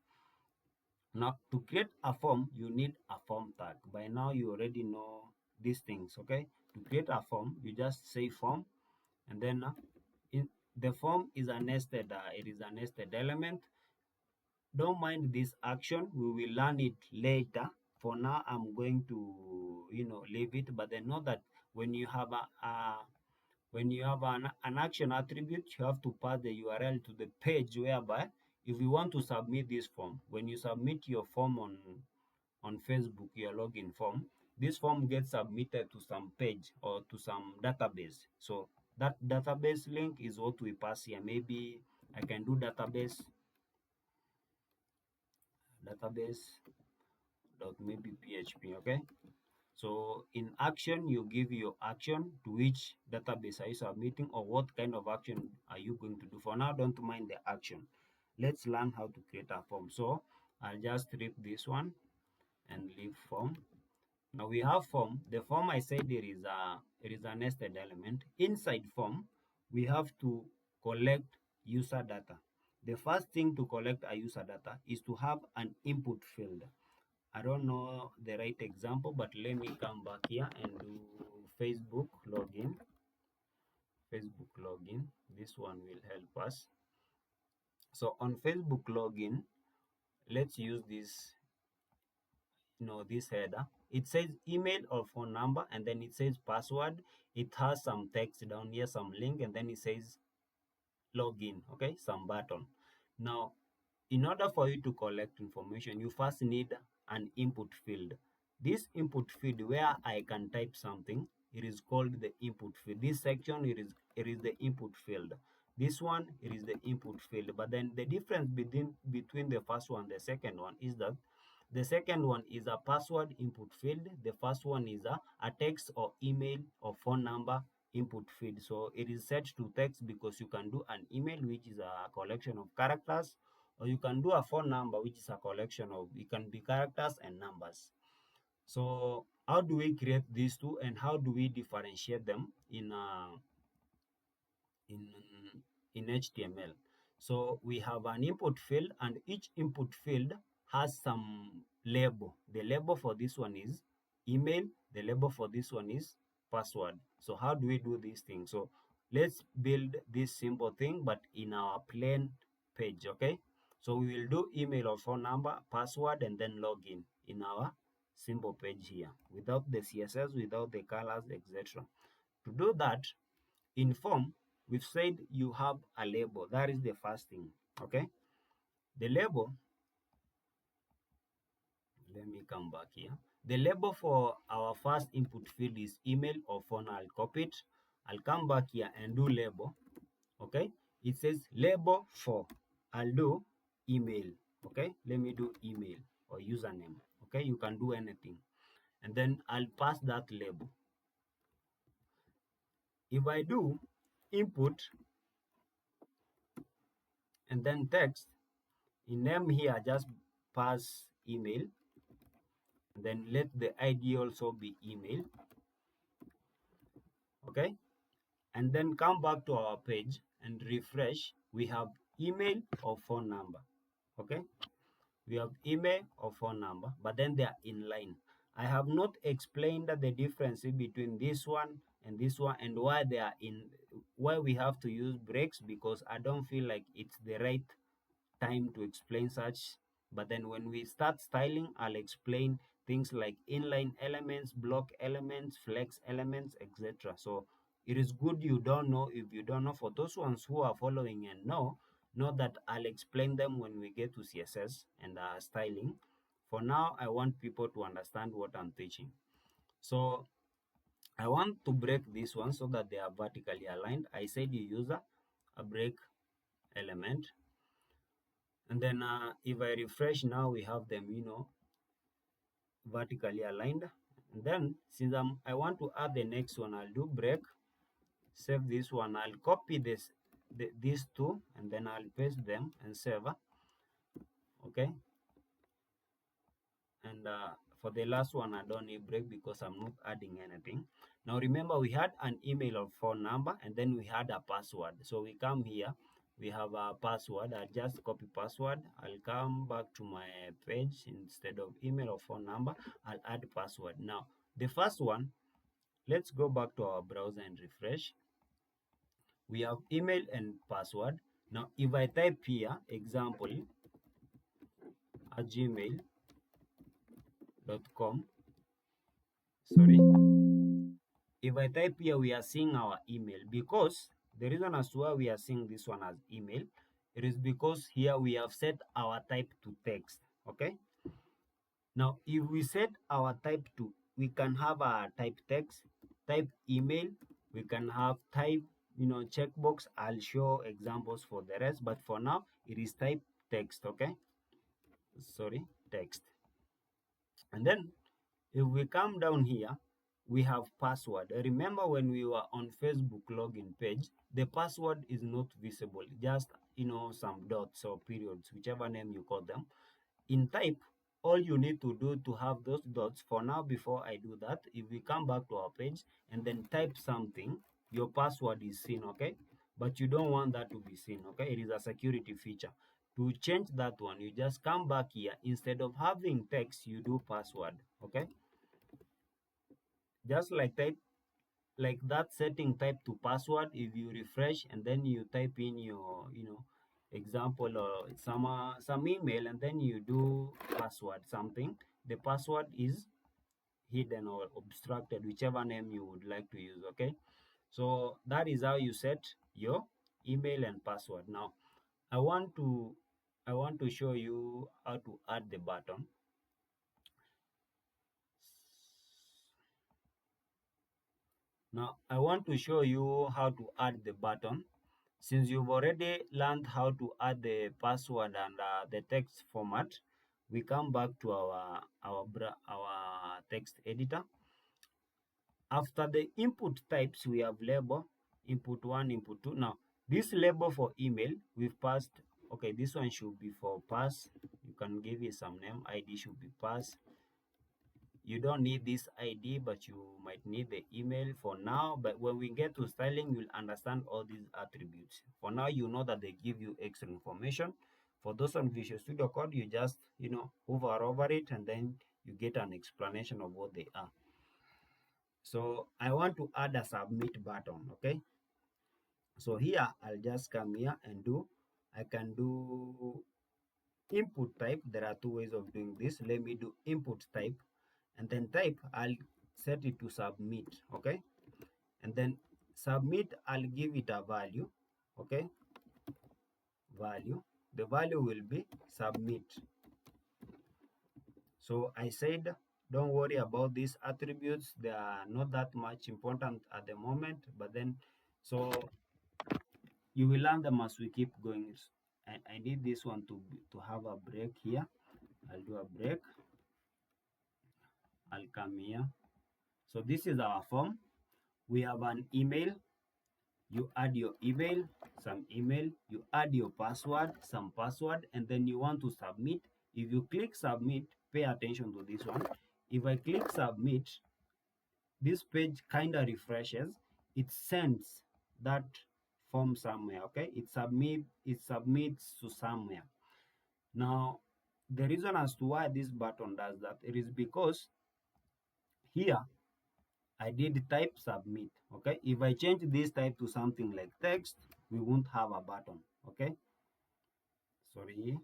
Now, to create a form, you need a form tag. By now you already know these things. Okay, to create a form, you just say form, and then in the form is a nested it is a nested element. Don't mind this action, we will learn it later. For now, I'm going to leave it, but then know that when you have an action attribute, you have to pass the URL to the page, whereby if you want to submit this form, when you submit your form on Facebook, your login form, this form gets submitted to some page or to some database. So that database link is what we pass here. Maybe I can do database dot maybe PHP. Okay, so in action, you give your action to which database are you submitting, or what kind of action are you going to do. For now, don't mind the action, let's learn how to create a form. So I'll just strip this one and leave form. Now we have form. The form, I said, it is a nested element. Inside form, we have to collect user data. The first thing to collect a user data is to have an input field. I don't know the right example, but let me come back here and do Facebook login. Facebook login. This one will help us. So on Facebook login, let's use this, this header. It says email or phone number, and then it says password. It has some text down here, some link, and then it says login. Okay, some button. Now, in order for you to collect information, you first need an input field. This input field, where I can type something, it is called the input field. This section, it is the input field. This one, it is the input field. But then the difference between the first one and the second one is that the second one is a password input field. The first one is a text or email or phone number input field. So it is set to text because you can do an email, which is a collection of characters, or you can do a phone number, which is a collection of, it can be characters and numbers. So how do we create these two, and how do we differentiate them in in HTML? So we have an input field, and each input field has some label. The label for this one is email, the label for this one is password. So how do we do these things? So let's build this simple thing, but in our plain page. Okay, so we will do email or phone number, password, and then login in our simple page here, without the CSS, without the colors, etc. To do that, in form, we've said you have a label. That is the first thing. Okay, the label, let me come back here. The label for our first input field is email or phone. I'll copy it. I'll come back here and do label. Okay, it says label for, I'll do email. Okay, let me do email or username. Okay, you can do anything, and then I'll pass that label. If I do input and then text, in name here just pass email, then let the ID also be email. Okay, and then come back to our page and refresh. We have email or phone number. Okay, we have email or phone number, but then they are in line. I have not explained the difference between this one and why they are in, why we have to use breaks, because I don't feel like it's the right time to explain such. But then when we start styling, I'll explain things like inline elements, block elements, flex elements, etc. So it is good you don't know. If you don't know, for those ones who are following and know that I'll explain them when we get to CSS and styling. For now, I want people to understand what I'm teaching. So I want to break this one so that they are vertically aligned. I said you use a break element, and then if I refresh now, we have them, vertically aligned. And then since I want to add the next one, I'll do break, save this one, I'll copy these two, and then I'll paste them and save. Okay, and for the last one, I don't need break because I'm not adding anything. Now remember, we had an email or phone number, and then we had a password. So we come here, we have a password. I just copy password. I'll come back to my page. Instead of email or phone number, I'll add password. Now the first one, let's go back to our browser and refresh. We have email and password. Now if I type here example at gmail.com, sorry, if I type here, we are seeing our email, because the reason as to why we are seeing this one as email, it is because here we have set our type to text. Okay, now if we set our type to, we can have a type text, type email, we can have type, checkbox. I'll show examples for the rest, but for now it is type text. Okay, sorry, text. And then if we come down here, we have password. Remember when we were on Facebook login page, the password is not visible, just some dots or periods, whichever name you call them. In type, all you need to do to have those dots, for now, before I do that, if we come back to our page and then type something, your password is seen. Okay, but you don't want that to be seen. Okay, it is a security feature. To change that one, you just come back here. Instead of having text, you do password. Okay, just like type, like that setting, type to password. If you refresh and then you type in your example or some email, and then you do password something, the password is hidden or obstructed, whichever name you would like to use. Okay, so that is how you set your email and password. Now i want to show you how to add the button. Now I want to show you how to add the button. Since you've already learned how to add the password and the text format, we come back to our text editor. After the input types, we have label, input 1, input 2. Now, this label for email, we've passed okay, this one should be for pass. You can give it some name. ID should be pass. You don't need this ID, but you might need the email for now. But when we get to styling, you'll understand all these attributes. For now, you know that they give you extra information. For those on Visual Studio Code, you just, hover over it and then you get an explanation of what they are. So I want to add a submit button, okay? So here, I'll just come here and I can do input type. There are two ways of doing this. Let me do input type, and then type, I'll set it to submit, okay? And then submit, I'll give it a value, okay? Value. The value will be submit. So I said, don't worry about these attributes. They are not that much important at the moment, but then, so you will learn them as we keep going. I need this one to have a break here. I'll do a break. I'll come here. So this is our form. We have an email. You add your email, some email, you add your password, some password, and then you want to submit. If you click submit, pay attention to this one. If I click submit, this page kind of refreshes. It sends that form somewhere, okay? It submits to somewhere. Now, the reason as to why this button does that, it is because here I did type submit, okay? If I change this type to something like text, we won't have a button, okay? Sorry.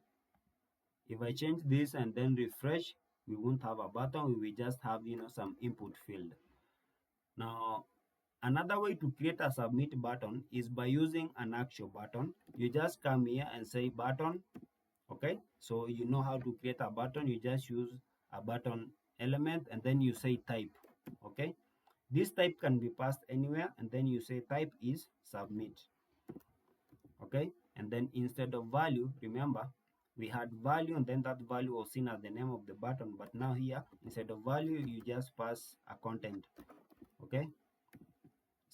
If I change this and then refresh, we won't have a button. We will just have, some input field. Now, another way to create a submit button is by using an actual button. You just come here and say button, okay? So you know how to create a button. You just use a button element and then you say type, okay? This type can be passed anywhere, and then you say type is submit, okay? And then instead of value, remember, we had value and then that value was seen as the name of the button, but now here, instead of value, you just pass a content, okay?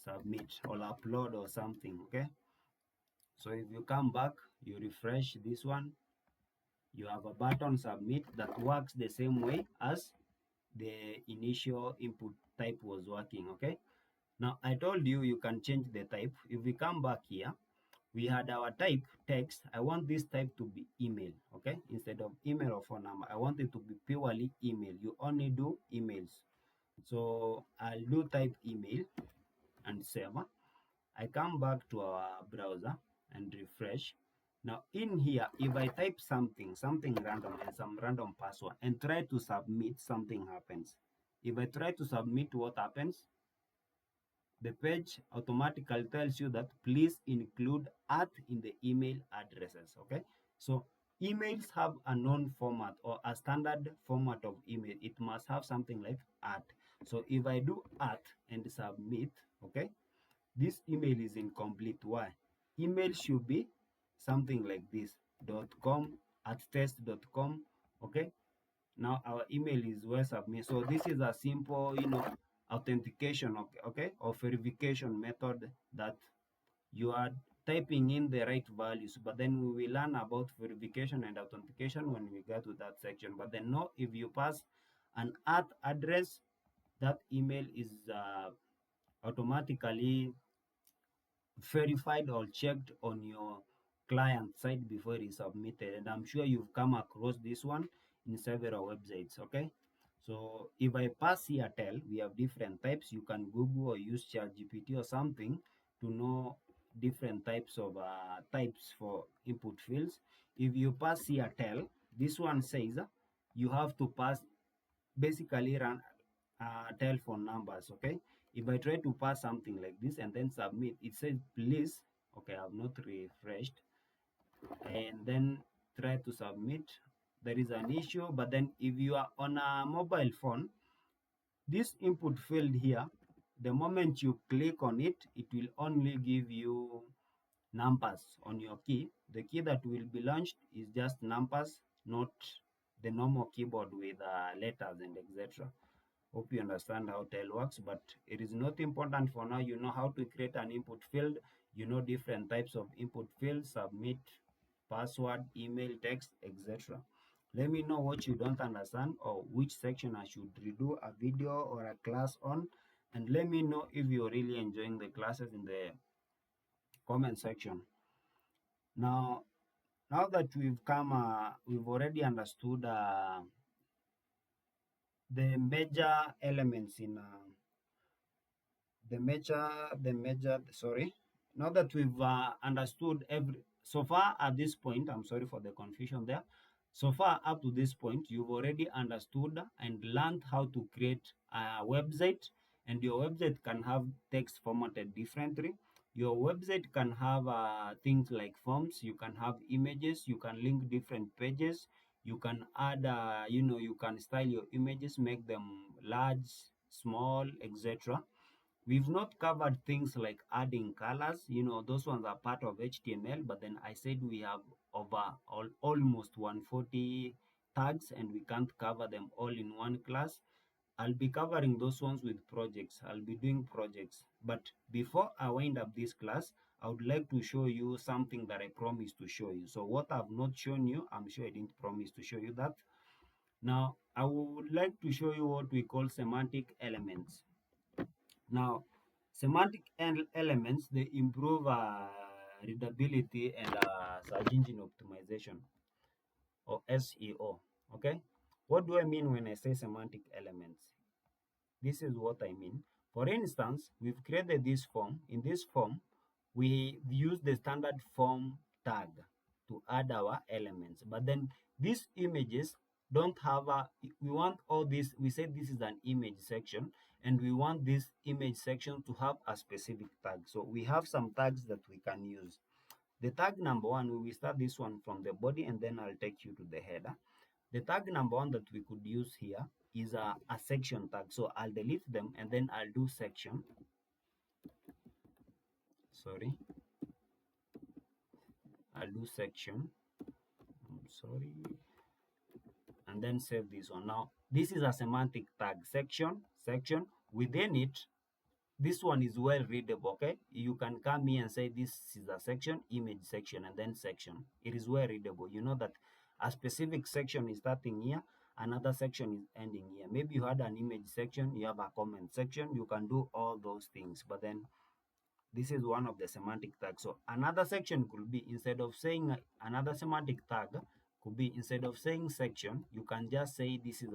Submit or upload or something, okay? So if you come back, you refresh this one, you have a button submit that works the same way as the initial input type was working, okay? Now, I told you you can change the type. If we come back here, we had our type text. I want this type to be email, okay? Instead of email or phone number, I want it to be purely email. You only do emails. So I'll do type email and save. I come back to our browser and refresh. Now in here, if I type something random and some random password and try to submit, something happens. If I try to submit, what happens? The page automatically tells you that please include at in the email addresses, okay? So emails have a known format or a standard format of email. It must have something like at. So if I do at and submit, okay, this email is incomplete. Why? Email should be something like this, .com at test.com, okay? Now our email is well submitted. So this is a simple, authentication, okay, or verification method that you are typing in the right values. But then we will learn about verification and authentication when we get to that section. But then no, if you pass an address, that email is automatically verified or checked on your client side before it is submitted. And I'm sure you've come across this one in several websites, okay? So if I pass here tell, we have different types. You can Google or use ChatGPT or something to know different types of types for input fields. If you pass here tell, this one says you have to pass basically run telephone numbers, okay? If I try to pass something like this and then submit, it says please, okay, I have not refreshed, and then try to submit, there is an issue. But then if you are on a mobile phone, this input field here, the moment you click on it, it will only give you numbers on your key. The key that will be launched is just numbers, not the normal keyboard with letters and etc. Hope you understand how tail works, but it is not important for now. You know how to create an input field. You know different types of input fields, submit, password, email, text, etc. Let me know what you don't understand or which section I should redo a video or a class on, and let me know if you're really enjoying the classes in the comment section. Now that we've already understood the major elements in sorry, now that we've understood every so far at this point, I'm sorry for the confusion there. So far up to this point, you've already understood and learned how to create a website, and your website can have text formatted differently. Your website can have things like forms, you can have images, you can link different pages, you can add you can style your images, make them large, small, etc. We've not covered things like adding colors. Those ones are part of HTML, but then I said we have almost 140 tags and we can't cover them all in one class. I'll be covering those ones with projects. I'll be doing projects. But before I wind up this class, I would like to show you something that I promised to show you. So what I've not shown you, I'm sure I didn't promise to show you that. Now, I would like to show you what we call semantic elements. Now, semantic elements, they improve readability and search engine optimization, or SEO. Okay, what do I mean when I say semantic elements? This is what I mean. For instance, we've created this form. In this form, we use the standard form tag to add our elements. But then these images don't have we want all this, we said this is an image section, and we want this image section to have a specific tag. So we have some tags that we can use. The tag number one, we will start this one from the body, and then I'll take you to the header. The tag number one that we could use here is a section tag. So I'll delete them and then I'll do section. Sorry. I'll do section. I'm sorry. And then save this one. Now, this is a semantic tag, section. Within it, this one is well readable, okay? You can come here and say this is a section, image section, and then section. It is well readable. You know that a specific section is starting here, another section is ending here. Maybe you had an image section, you have a comment section, you can do all those things. But then this is one of the semantic tags. So another section could be, instead of saying another semantic tag, could be instead of saying section, you can just say this is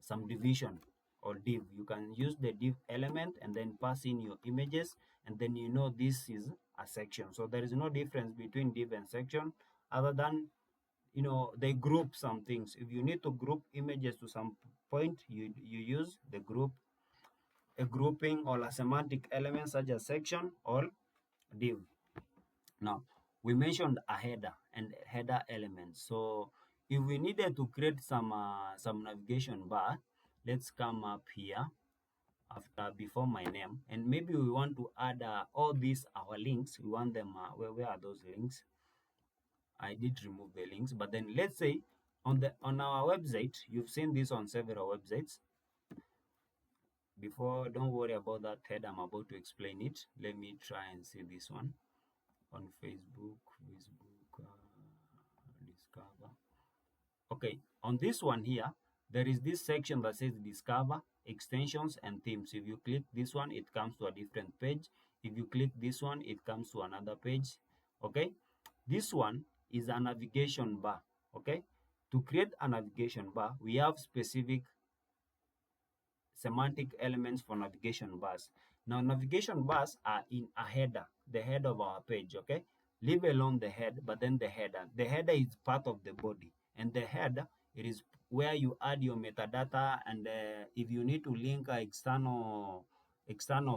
some division or div. You can use the div element and then pass in your images, and then you know this is a section. So there is no difference between div and section, other than they group some things. If you need to group images to some point, you use the group, a grouping or a semantic element such as section or div. Now, we mentioned a header and header elements. So if we needed to create some navigation bar, let's come up here after before my name, and maybe we want to add all these our links. We want them where are those links? I did remove the links, but then let's say on our website, you've seen this on several websites before. Don't worry about that head, I'm about to explain it. Let me try and see this one on Facebook discover. Okay, on this one here, there is this section that says discover extensions and themes. If you click this one, it comes to a different page. If you click this one, it comes to another page. Okay, this one is a navigation bar. Okay, to create a navigation bar, we have specific semantic elements for navigation bars. Now, navigation bars are in a header, the head of our page, okay? Leave alone the head, but then the header. The header is part of the body, and the head, it is where you add your metadata, and if you need to link external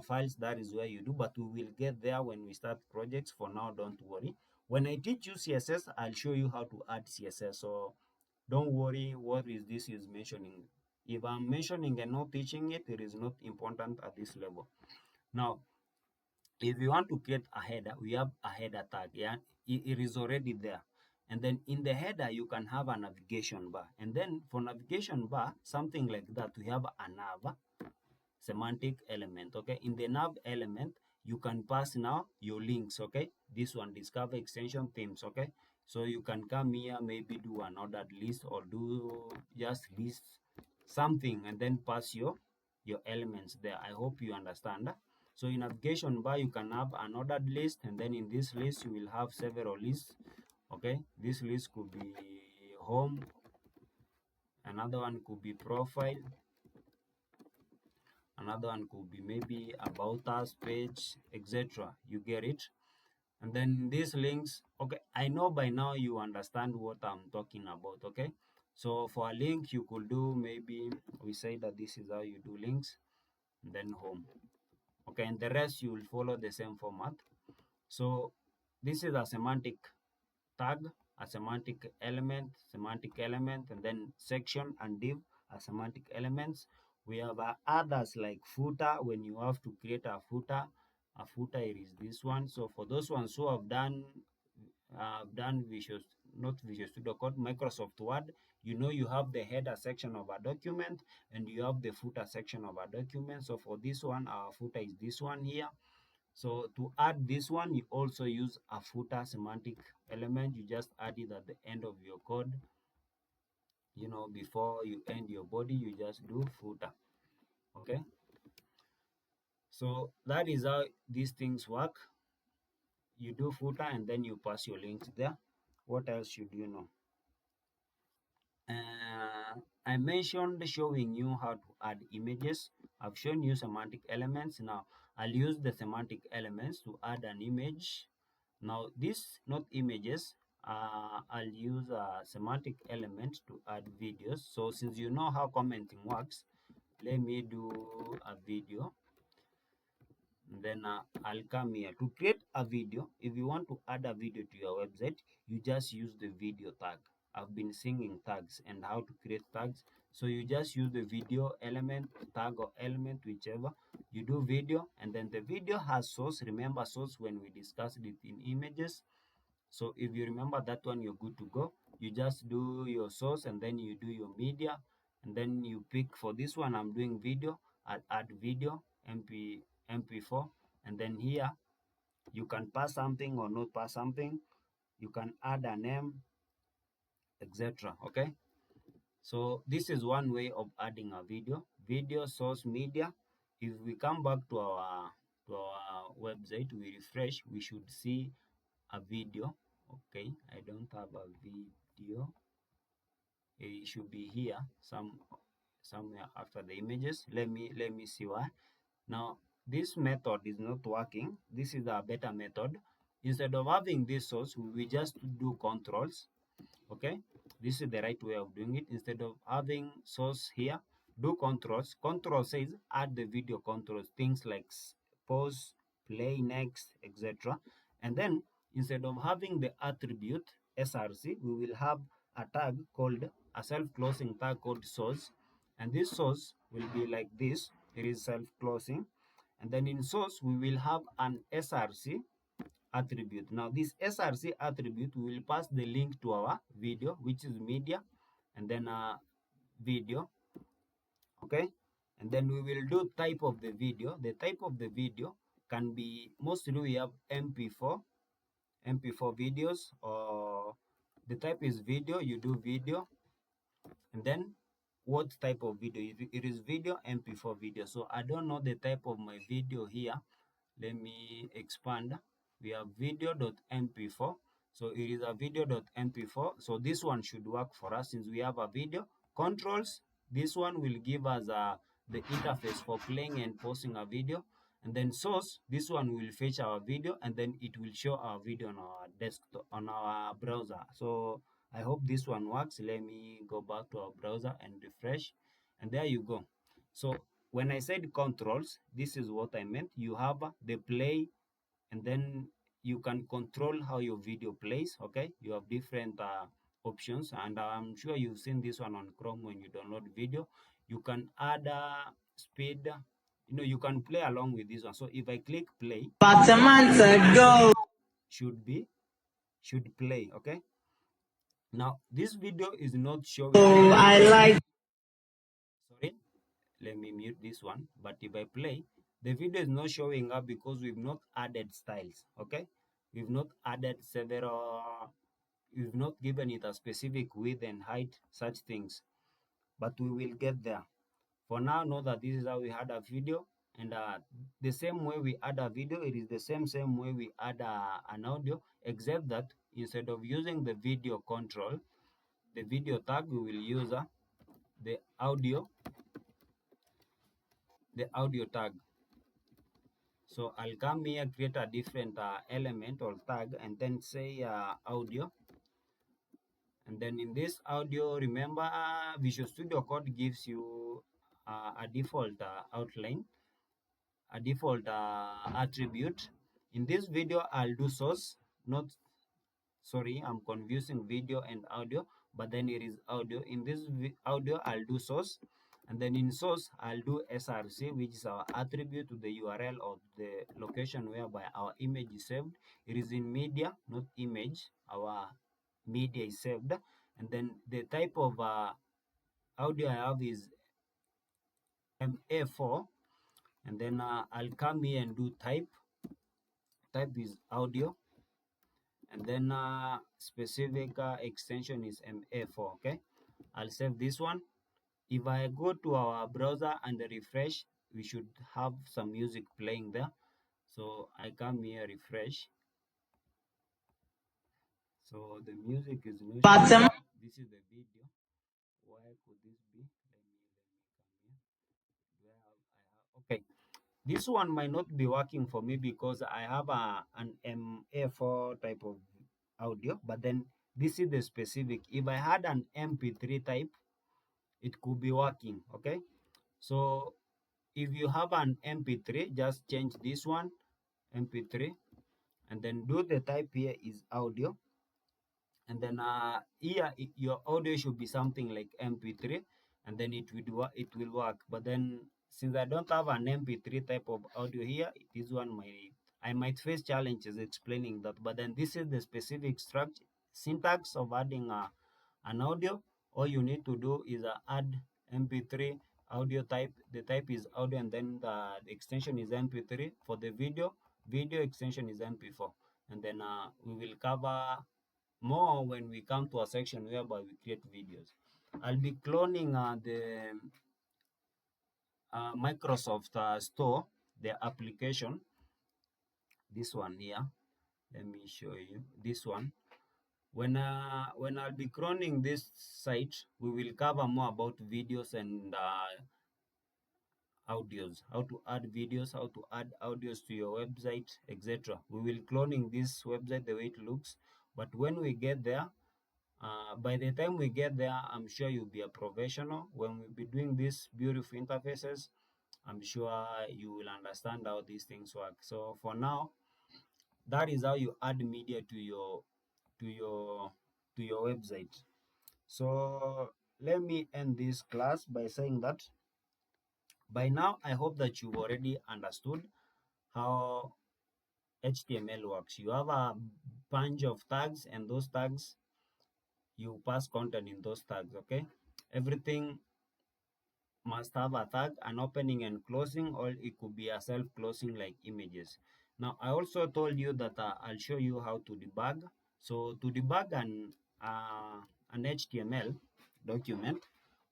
files, that is where you do, but we will get there when we start projects. For now, don't worry. When I teach you CSS, I'll show you how to add CSS, so don't worry what is this is mentioning. If I'm mentioning and not teaching it, it is not important at this level. Now, if you want to create a header, we have a header tag. Yeah, it is already there. And then in the header, you can have a navigation bar. And then for navigation bar, something like that, we have a nav semantic element. Okay, in the nav element, you can pass now your links. Okay, this one, discover extension themes. Okay, so you can come here, maybe do an ordered list, or do just list something and then pass your elements there. I hope you understand. So in navigation bar, you can have an ordered list, and then in this list you will have several lists. Okay, this list could be home, another one could be profile, another one could be maybe about us page, etc. You get it? And then these links, okay, I know by now you understand what I'm talking about. Okay, so for a link you could do, maybe we say that this is how you do links, and then home. Okay, and the rest you will follow the same format. So this is a semantic tag, a semantic element, and then section and div are semantic elements. We have others like footer. When you have to create a footer is this one. So for those ones who have done Visual, not Visual Studio Code, Microsoft Word, you know you have the header section of a document and you have the footer section of a document. So for this one, our footer is this one here. So to add this one, you also use a footer semantic element. You just add it at the end of your code. You know, before you end your body, you just do footer. Okay. So that is how these things work. You do footer and then you pass your links there. What else should you know? I mentioned showing you how to add images. I've shown you semantic elements. Now I'll use the semantic elements to add an image. Now this, not images, I'll use a semantic element to add videos. So since you know how commenting works, let me do a video. Then I'll come here to create a video. If you want to add a video to your website, you just use the video tag. I've been singing tags and how to create tags. So you just use the video element, tag or element, whichever. You do video, and then the video has source. Remember source when we discussed it in images. So if you remember that one, you're good to go. You just do your source and then you do your media, and then you pick. For this one, I'm doing video. I'll add video mp4, and then here you can pass something or not pass something. You can add a name, etc. Okay, so this is one way of adding a video source media. If we come back to our website, we refresh, we should see a video. Okay, I don't have a video. It should be here somewhere after the images. Let me see why. Now this method is not working. This is a better method. Instead of having this source, we just do controls. Okay, this is the right way of doing it. Instead of having source here, do controls. Control says add the video controls, things like pause, play, next, etc. And then instead of having the attribute src, we will have a tag called a self-closing tag called source, and this source will be like this. It is self-closing, and then in source we will have an src attribute. Now this src attribute will pass the link to our video, which is media, and then video. Okay, and then we will do type of the video. The type of the video can be, mostly we have mp4 videos, or the type is video. You do video, and then what type of video. If it is video, mp4 video. So I don't know the type of my video here. Let me expand. We have video.mp4. So it is a video.mp4. So this one should work for us since we have a video. Controls, this one will give us the interface for playing and pausing a video. And then source, this one will fetch our video and then it will show our video on our desktop, on our browser. So I hope this one works. Let me go back to our browser and refresh. And there you go. So when I said controls, this is what I meant. You have the play, and then you can control how your video plays. Okay, you have different options, and I'm sure you've seen this one on Chrome. When you download video, you can add speed. You know, you can play along with this one. So if I click play, but a month ago should play. Okay, now this video is not showing. Oh, I like. Sorry, let me mute this one. But if I play, The video is not showing up because we've not added styles. Okay, we've not added several, we've not given it a specific width and height, such things, but we will get there. For now, know that this is how we add a video, and the same way we add a video, it is the same way we add an audio, except that instead of using the video control, the video tag, we will use the audio, the audio tag. So I'll come here, create a different element or tag, and then say audio. And then in this audio, remember Visual Studio Code gives you a default outline, a default attribute. In this video, I'll do source, not, sorry, I'm confusing video and audio, but then it is audio. In this audio, I'll do source, and then in source, I'll do src, which is our attribute to the URL of the location whereby our image is saved. It is in media, not image. Our media is saved, and then the type of audio I have is MA4, and then I'll come here and do type. Type is audio, and then specific extension is MA4. Okay, I'll save this one. If I go to our browser and refresh, we should have some music playing there. So I come here, refresh. So the music is not showing. This is the video. Why could this be? Let me come here. Okay. This one might not be working for me because I have an MA4 type of audio, but then this is the specific. If I had an MP3 type, it could be working. Okay, so if you have an MP3, just change this one, MP3, and then do the type here is audio, and then here your audio should be something like MP3, and then it will work. But then since I don't have an MP3 type of audio here, this one I might face challenges explaining that. But then this is the specific structure syntax of adding an audio. All you need to do is add MP3 audio type. The type is audio, and then the extension is MP3. For the video extension is MP4, and then we will cover more when we come to a section whereby we create videos. I'll be cloning the Microsoft Store, the application. This one here. Let me show you this one. When I'll be cloning this site, we will cover more about videos and audios, how to add videos, how to add audios to your website, etc. We will cloning this website the way it looks, but when we get there, by the time we get there, I'm sure you'll be a professional. When we'll be doing these beautiful interfaces, I'm sure you will understand how these things work. So for now, that is how you add media to your to your to your website. So let me end this class by saying that by now I hope that you've already understood how HTML works. You have a bunch of tags, and those tags, you pass content in those tags. Okay, everything must have a tag, an opening and closing, or it could be a self-closing like images. Now I also told you that I'll show you how to debug. So to debug an HTML document,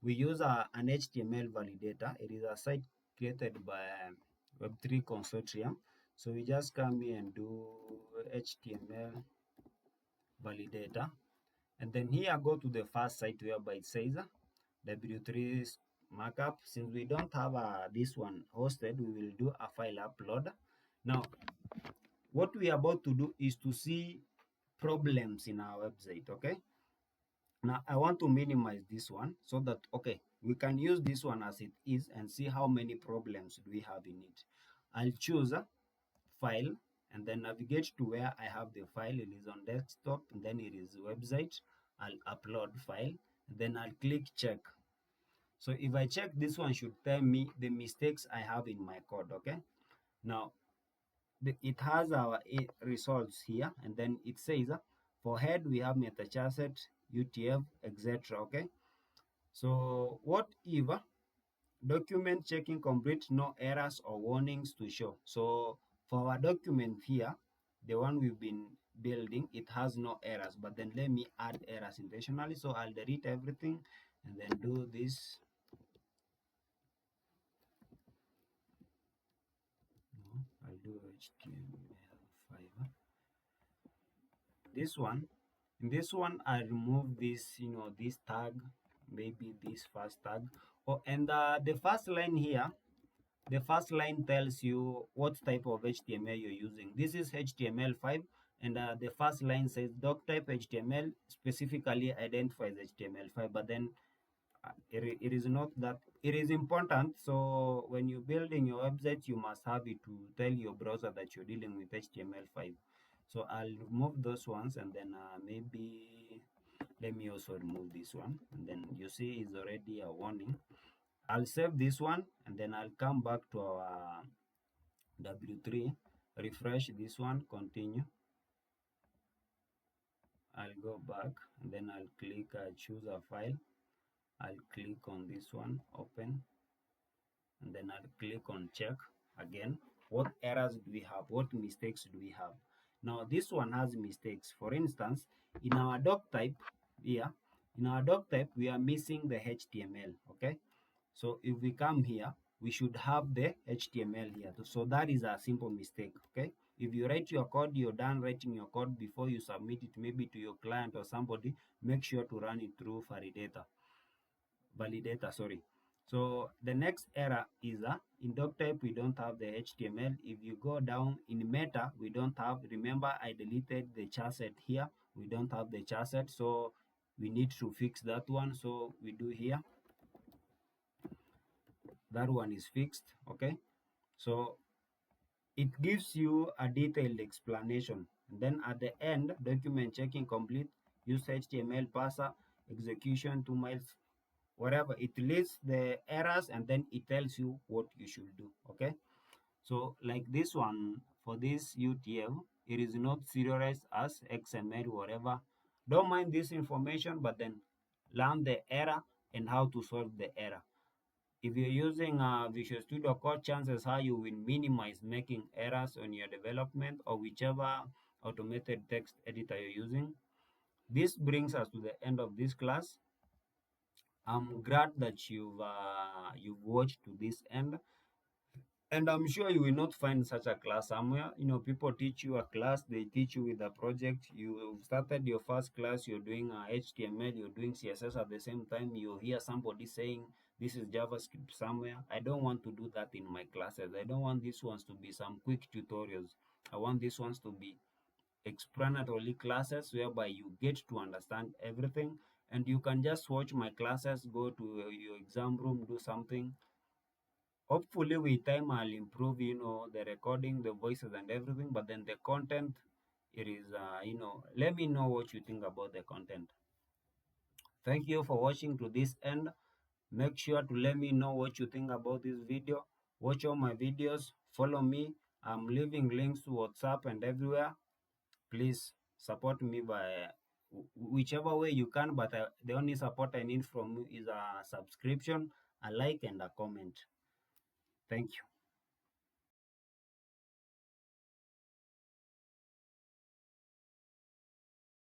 we use an HTML validator. It is a site created by Web3 Consortium. So we just come here and do HTML validator, and then here go to the first site whereby it says W3 markup. Since we don't have this one hosted, we will do a file upload. Now what we are about to do is to see problems in our website. Okay, now I want to minimize this one so that, okay, we can use this one as it is and see how many problems we have in it. I'll choose a file and then navigate to where I have the file. It is on desktop, and then it is website. I'll upload file, and then I'll click check. So if I check, this one should tell me the mistakes I have in my code. Okay, now it has our results here, and then it says for head we have metachasset, UTF, etc. Okay, so what if document checking complete, no errors or warnings to show. So for our document here, the one we've been building, it has no errors, but then let me add errors intentionally. So I'll delete everything and then do this. No, I'll do HTML5. This one, in this one, I remove this, this tag, maybe this first tag. Oh, and the first line here, the first line tells you what type of HTML you're using. This is HTML5, and the first line says doc type HTML specifically identifies HTML5, but then it is not that it is important. So when you're building your website, you must have it to tell your browser that you're dealing with HTML5. So I'll remove those ones, and then maybe let me also remove this one, and then you see it's already a warning. I'll save this one, and then I'll come back to our W3, refresh this one, continue. I'll go back, and then I'll click choose a file. I'll click on this one, open, and then I'll click on check again. What errors do we have? What mistakes do we have? Now this one has mistakes. For instance, in our doc type here, in our doc type, we are missing the HTML. Okay, so if we come here, we should have the HTML here. So that is a simple mistake. Okay, if you write your code, you're done writing your code before you submit it maybe to your client or somebody, make sure to run it through validator, sorry. So the next error is in doc type we don't have the HTML. If you go down in meta, we don't have, remember I deleted the charset here, we don't have the charset, so we need to fix that one. So we do here, that one is fixed. Okay, so it gives you a detailed explanation, and then at the end, document checking complete, use HTML parser, execution 2 miles, whatever. It lists the errors and then it tells you what you should do. Okay, so like this one, for this UTF, it is not serialized as XML, whatever. Don't mind this information, but then learn the error and how to solve the error. If you're using Visual Studio Code, chances are you will minimize making errors on your development or whichever automated text editor you're using. This brings us to the end of this class. I'm glad that you've watched to this end, and I'm sure you will not find such a class somewhere. People teach you a class, they teach you with a project. You started your first class, you're doing HTML, you're doing CSS at the same time. You hear somebody saying this is JavaScript somewhere. I don't want to do that in my classes. I don't want these ones to be some quick tutorials. I want these ones to be explanatory classes whereby you get to understand everything, and you can just watch my classes, go to your exam room, do something. Hopefully with time I'll improve, the recording, the voices and everything, but then the content, it is, let me know what you think about the content. Thank you for watching to this end. Make sure to let me know what you think about this video. Watch all my videos, follow me. I'm leaving links to WhatsApp and everywhere. Please support me by whichever way you can, but the only support I need from you is a subscription, a like and a comment. Thank you.